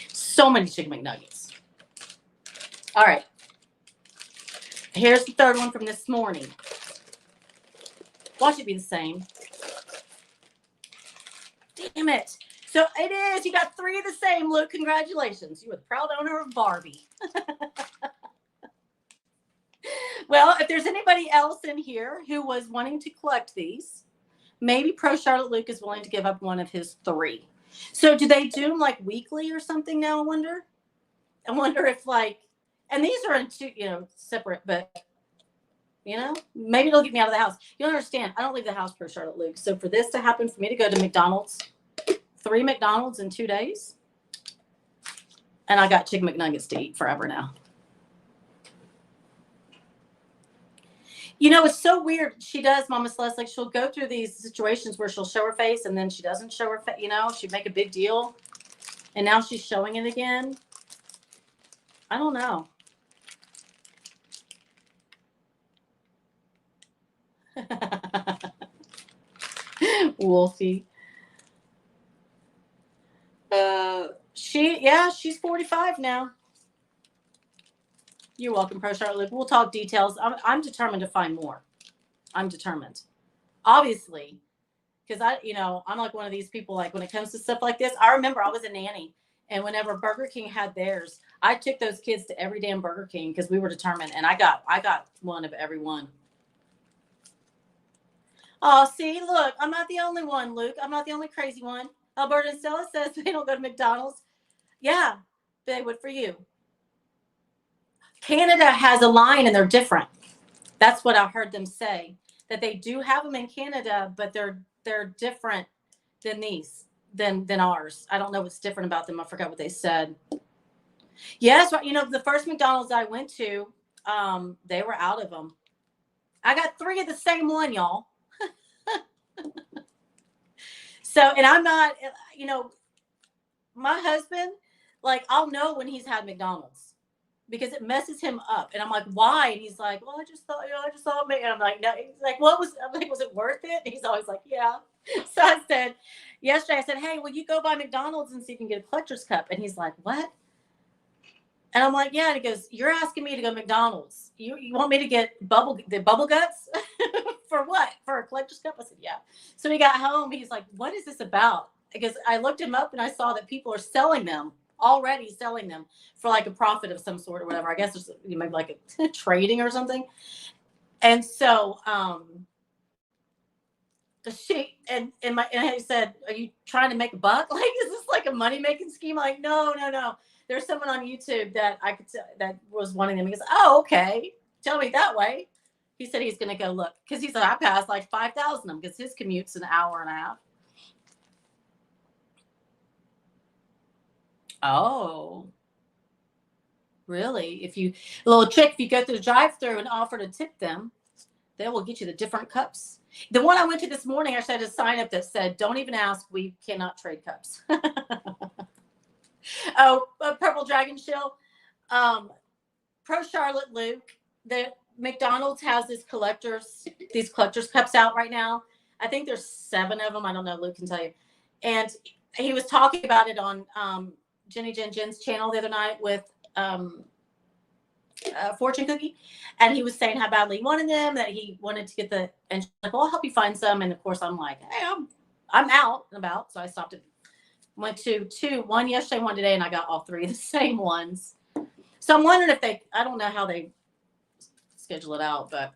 so many chicken McNuggets. All right. Here's the third one from this morning. Watch it be the same. Damn it. So it is. You got 3 of the same, Luke. Congratulations. You were the proud owner of Barbie. Well, if there's anybody else in here who was wanting to collect these, maybe Pro Charlotte Luke is willing to give up one of his 3. So do they do them like weekly or something now? I wonder if like, and these are in 2, separate, but maybe it'll get me out of the house. You don't understand. I don't leave the house, Pro Charlotte Luke. So for this to happen, for me to go to McDonald's, 3 McDonald's in 2 days, and I got chicken McNuggets to eat forever now. It's so weird. She does, Mama Celeste, like she'll go through these situations where she'll show her face and then she doesn't show her face, she'd make a big deal. And now she's showing it again. I don't know. Wolfie. She's 45 now. You're welcome, Pro Charlotte. We'll talk details. I'm determined to find more. I'm determined. Obviously, because I'm like one of these people, like when it comes to stuff like this, I remember I was a nanny, and whenever Burger King had theirs, I took those kids to every damn Burger King because we were determined, and I got one of every one. Oh, see, look, I'm not the only one, Luke. I'm not the only crazy one. Alberta and Stella says they don't go to McDonald's. Yeah, they would for you. Canada has a line and they're different. That's what I heard them say, that they do have them in Canada, but they're different than than ours. I don't know what's different about them. I forgot what they said. Yes, you know, the first McDonald's I went to, they were out of them. I got 3 of the same one, y'all. So, and I'm not, you know, my husband, like, I'll know when he's had McDonald's because it messes him up. And I'm like, why? And he's like, well, I just thought and I'm like, no. He's like, I'm like, was it worth it? And he's always like, yeah. So I said, yesterday, I said, hey, will you go by McDonald's and see if you can get a collector's cup? And he's like, what? And I'm like, yeah. And he goes, you're asking me to go to McDonald's. You want me to get the bubble guts for what? For a collector's cup? I said, yeah. So he got home. He's like, what is this about? Because I looked him up and I saw that people are already selling them for like a profit of some sort or whatever. I guess there's maybe like a trading or something. And so, and I said, are you trying to make a buck? Like, is this like a money making scheme? I'm like, no. There's someone on YouTube that that was wanting them. He goes, oh, okay. Tell me that way. He said he's going to go look because he said I passed like 5,000 of them because his commute's an hour and a half. Oh, really? Little trick, if you go through the drive-thru and offer to tip them, they will get you the different cups. The one I went to this morning, I had a sign up that said, don't even ask, we cannot trade cups. Oh, Purple Dragon Shill. Pro Charlotte Luke, the McDonald's has these collector's cups out right now. I think there's 7 of them. I don't know. Luke can tell you. And he was talking about it on Jen's channel the other night with Fortune Cookie, and he was saying how badly he wanted them, that he wanted to get and she's like, well, I'll help you find some. And of course I'm like, hey, I'm out and about. So I stopped it. Went to 2, 1 yesterday, 1 today, and I got all 3 of the same ones. So I'm wondering if I don't know how they schedule it out, but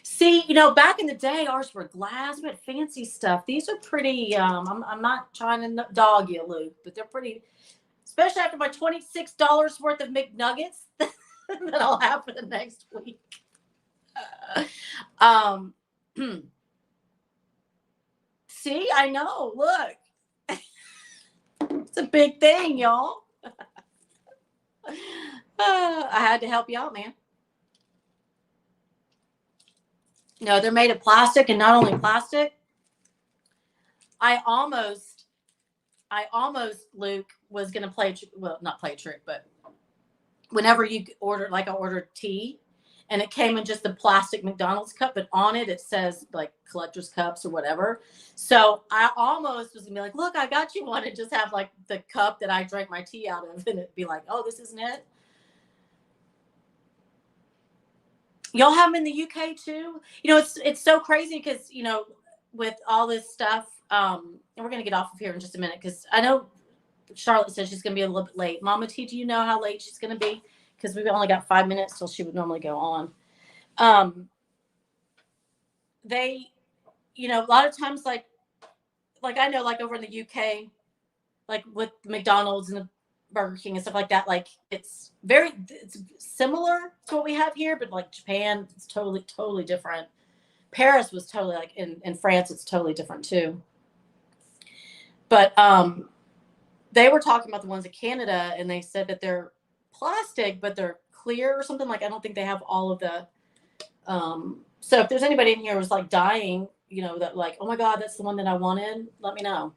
see, you know, back in the day, ours were glass, but fancy stuff. These are pretty, I'm not trying to dog you, Luke, but they're pretty, especially after my $26 worth of McNuggets that I'll have for the next week. See, I know, look. It's a big thing, y'all. I had to help you out, man. No, they're made of plastic, and not only plastic. I almost, Luke, was going to not play a trick, but whenever you order, like I ordered tea, and it came in just a plastic McDonald's cup, but on it says like collector's cups or whatever. So I almost was going to be like, look, I got you one, and just have like the cup that I drank my tea out of, and it'd be like, oh, this isn't it. Y'all have them in the UK too? You know, it's so crazy because, you know, with all this stuff, and we're going to get off of here in just a minute because I know Charlotte says she's going to be a little bit late. Mama T, do you know how late she's going to be? Because we've only got 5 minutes till she would normally go on. They, you know, a lot of times, like I know, like over in the UK, like with McDonald's and the Burger King and stuff like that, like it's similar to what we have here, but like Japan, it's totally different. Paris was totally like in France, it's totally different too. But they were talking about the ones in Canada, and they said that they're plastic, but they're clear or something. Like I don't think they have all of the. So if there's anybody in here who's like dying, you know, that like, oh my God, that's the one that I wanted, let me know.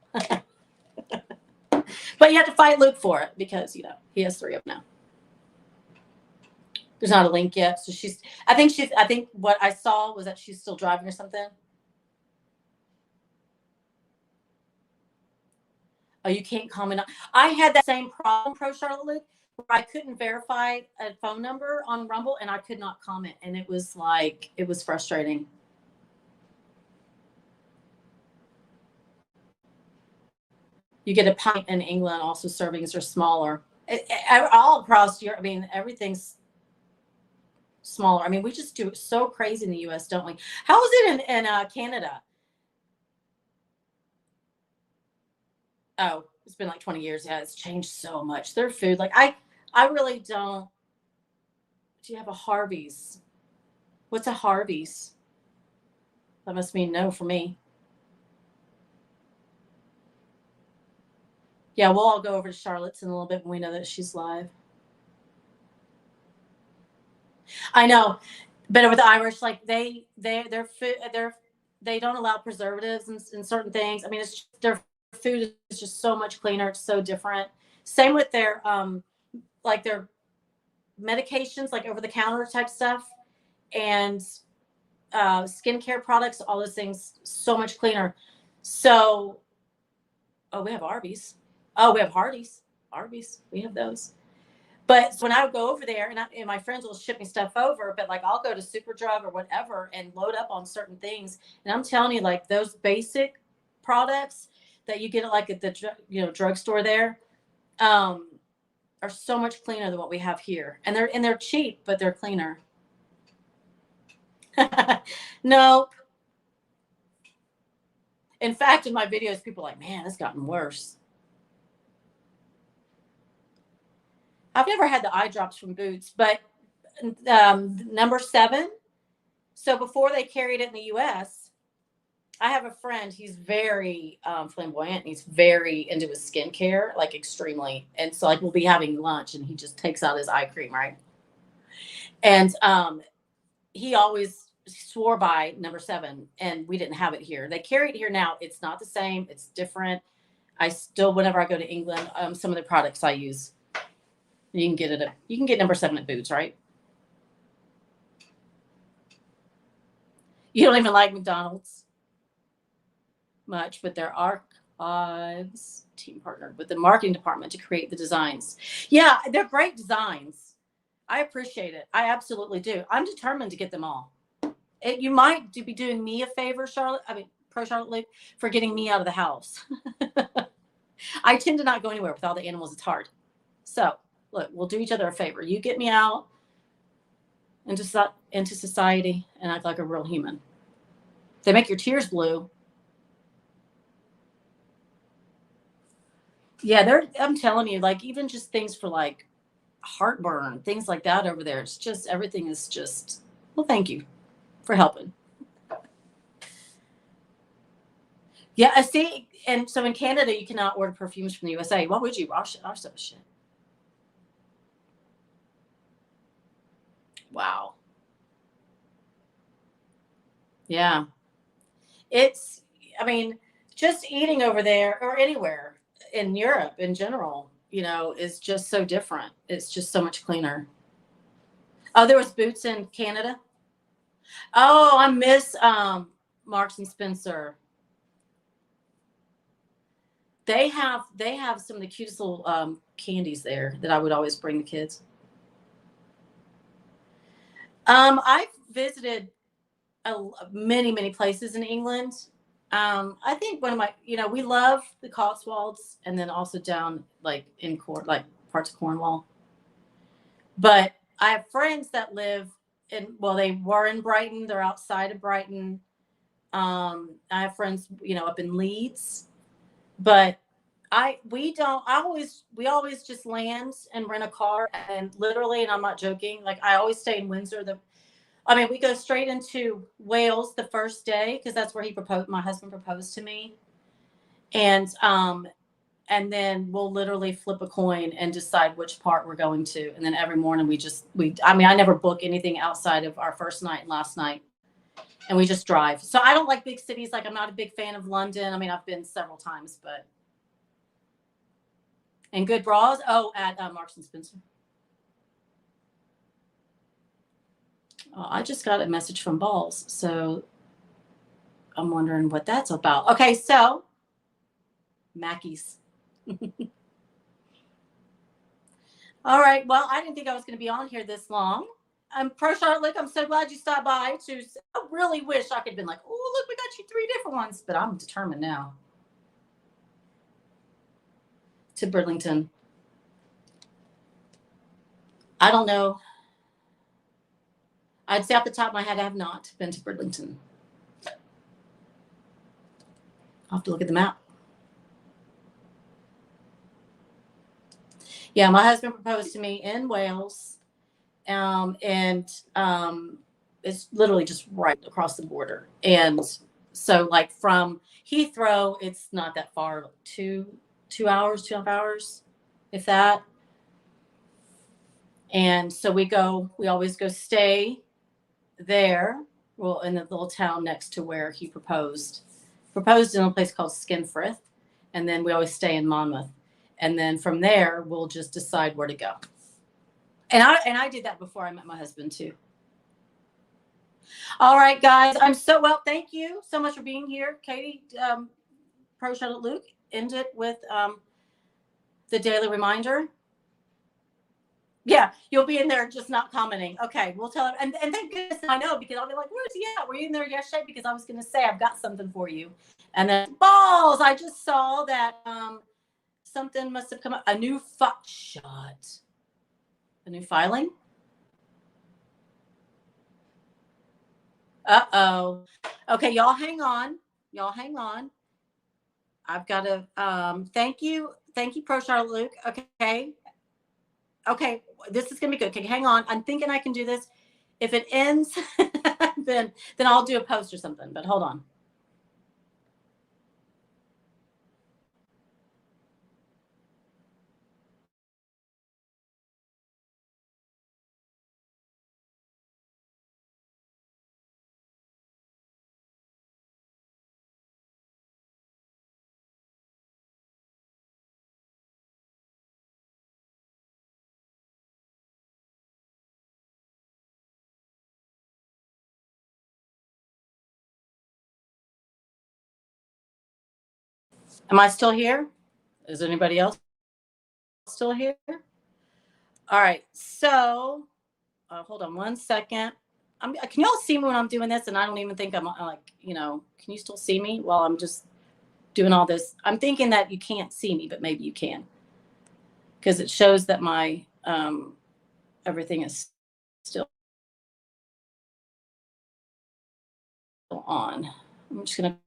But you have to fight Luke for it because, you know, he has 3 of them now. There's not a link yet. So I think what I saw was that she's still driving or something. Oh, you can't comment on. I had that same problem, Pro Charlotte Luke, where I couldn't verify a phone number on Rumble and I could not comment. And it was frustrating. You get a pint in England, also servings are smaller. All across Europe, I mean, everything's smaller. I mean, we just do it so crazy in the U.S., don't we? How is it in Canada? Oh, it's been like 20 years. Yeah, it's changed so much. Their food, like I really don't Do you have a Harvey's? What's a Harvey's? That must mean no for me. Yeah, we'll all go over to Charlotte's in a little bit when we know that she's live. I know, but with the Irish, like their food, they don't allow preservatives and certain things. I mean, it's just, their food is just so much cleaner. It's so different. Same with their like their medications, like over the counter type stuff, and skincare products. All those things so much cleaner. So, oh, we have Arby's. Oh, we have Hardee's. Arby's. We have those. But when I would go over there, and my friends will ship me stuff over, but like I'll go to Superdrug or whatever and load up on certain things. And I'm telling you, like those basic products that you get like at the drugstore there, are so much cleaner than what we have here. And they're cheap, but they're cleaner. Nope. In fact, in my videos, people are like, man, it's gotten worse. I've never had the eye drops from Boots, but number 7. So before they carried it in the U.S., I have a friend. He's very flamboyant. And he's very into his skincare, like extremely. And so like we'll be having lunch, and he just takes out his eye cream, right? And he always swore by number 7, and we didn't have it here. They carry it here now. It's not the same. It's different. I still, whenever I go to England, some of the products I use. You can get it. You can get number 7 at Boots, right? You don't even like McDonald's much, but their archives team partnered with the marketing department to create the designs. Yeah, they're great designs. I appreciate it. I absolutely do. I'm determined to get them all. You might be doing me a favor, Charlotte. I mean, Pro Charlotte Luke, for getting me out of the house. I tend to not go anywhere with all the animals. It's hard. So. Look, we'll do each other a favor. You get me out into society and act like a real human. They make your tears blue. Yeah, I'm telling you, like even just things for like heartburn, things like that over there. It's just everything is just. Well, thank you for helping. Yeah, I see. And so in Canada, you cannot order perfumes from the USA. Why would you? Our stuff is shit. Wow. Yeah. I mean, just eating over there or anywhere in Europe in general, is just so different. It's just so much cleaner. Oh, there was Boots in Canada. Oh, I miss Marks and Spencer. They have some of the cutest little candies there that I would always bring the kids. I've visited many places in England. I think one of my, we love the Cotswolds, and then also down like in parts of Cornwall. But I have friends that live they were in Brighton. They're outside of Brighton. I have friends, up in Leeds, but we always just land and rent a car, and literally, and I'm not joking, like I always stay in Windsor. We go straight into Wales the first day, because that's where my husband proposed to me. And then we'll literally flip a coin and decide which part we're going to. And then every morning I never book anything outside of our first night and last night. And we just drive. So I don't like big cities. Like I'm not a big fan of London. I mean, I've been several times, but. And good bras. Oh, at Marks and Spencer. I just got a message from Balls, so I'm wondering what that's about. Okay, so Mackey's. All right. Well, I didn't think I was going to be on here this long. Pro Charlotte, I'm so glad you stopped by. I really wish I could have been like, oh, look, we got you 3 different ones, but I'm determined now. To Bridlington. I don't know. I'd say off the top of my head, I have not been to Bridlington. I'll have to look at the map. Yeah, my husband proposed to me in Wales, it's literally just right across the border. And so, like from Heathrow, it's not that far. 2.5 hours, if that. And so we always go stay there. Well, in the little town next to where he proposed in a place called Skinfrith. And then we always stay in Monmouth. And then from there, we'll just decide where to go. And I did that before I met my husband too. All right, guys. Thank you so much for being here. Katie, Pro Charlotte Luke, end it with the daily reminder. Yeah, you'll be in there just not commenting. Okay, we'll tell her. And thank goodness I know, because I'll be like, where's he at? Were you in there yesterday? Because I was going to say, I've got something for you. And then balls, I just saw that something must have come up. A new filing. Uh-oh. Okay, y'all hang on. I've got to, thank you, Pro Charlotte Luke. Okay, this is gonna be good. Okay, hang on. I'm thinking I can do this. If it ends, then I'll do a post or something, but hold on. Am I still here? Is anybody else still here? All right, so hold on one second. Can y'all see me when I'm doing this? And I don't even think I'm like, can you still see me while I'm just doing all this? I'm thinking that you can't see me, but maybe you can, because it shows that my everything is still on. I'm just gonna.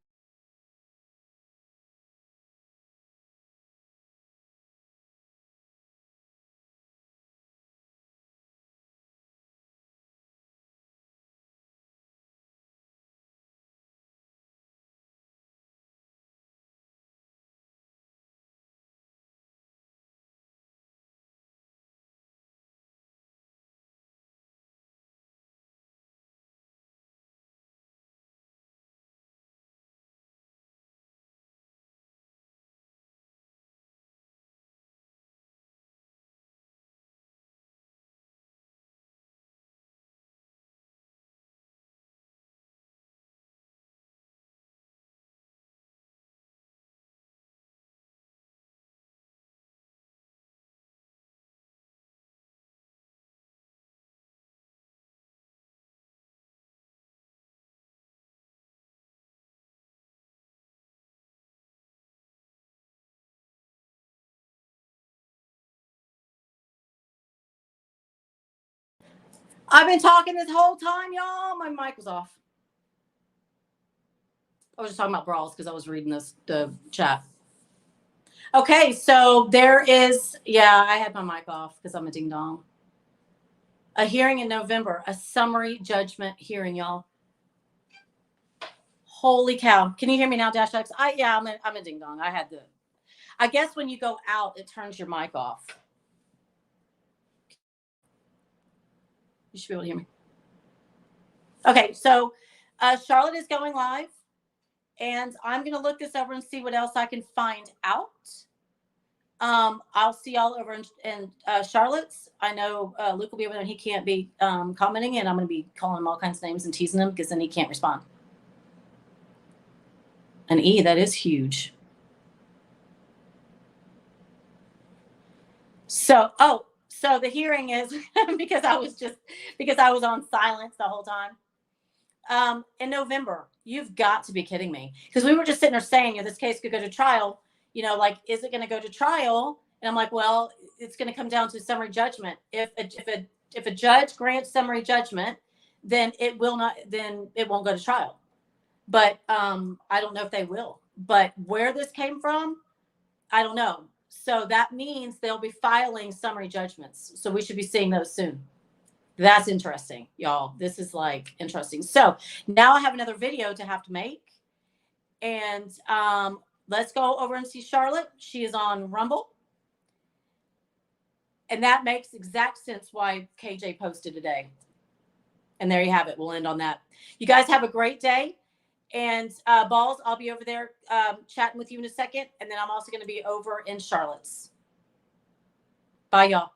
I've been talking this whole time, y'all. My mic was off. I was just talking about brawls because I was reading the chat. Okay, so there is, I had my mic off because I'm a ding dong. A hearing in November, a summary judgment hearing, y'all. Holy cow. Can you hear me now, Dash X? I'm a ding dong. I guess when you go out, it turns your mic off. You should be able to hear me. Okay, so Charlotte is going live, and I'm going to look this over and see what else I can find out. I'll see y'all over in Charlotte's. I know Luke will be over there and he can't be commenting, and I'm going to be calling him all kinds of names and teasing him because then he can't respond. An E, that is huge. So the hearing is because I was on silence the whole time. In November, you've got to be kidding me. Because we were just sitting there saying, this case could go to trial. Is it going to go to trial? And I'm like, well, it's going to come down to summary judgment. If a judge grants summary judgment, then it won't go to trial. But I don't know if they will. But where this came from, I don't know. So that means they'll be filing summary judgments. So we should be seeing those soon. That's interesting, y'all. This is like interesting. So now I have another video to have to make. And let's go over and see Charlotte. She is on Rumble. And that makes exact sense why KJ posted today. And there you have it. We'll end on that. You guys have a great day. And Balls, I'll be over there chatting with you in a second. And then I'm also going to be over in Charlotte's. Bye, y'all.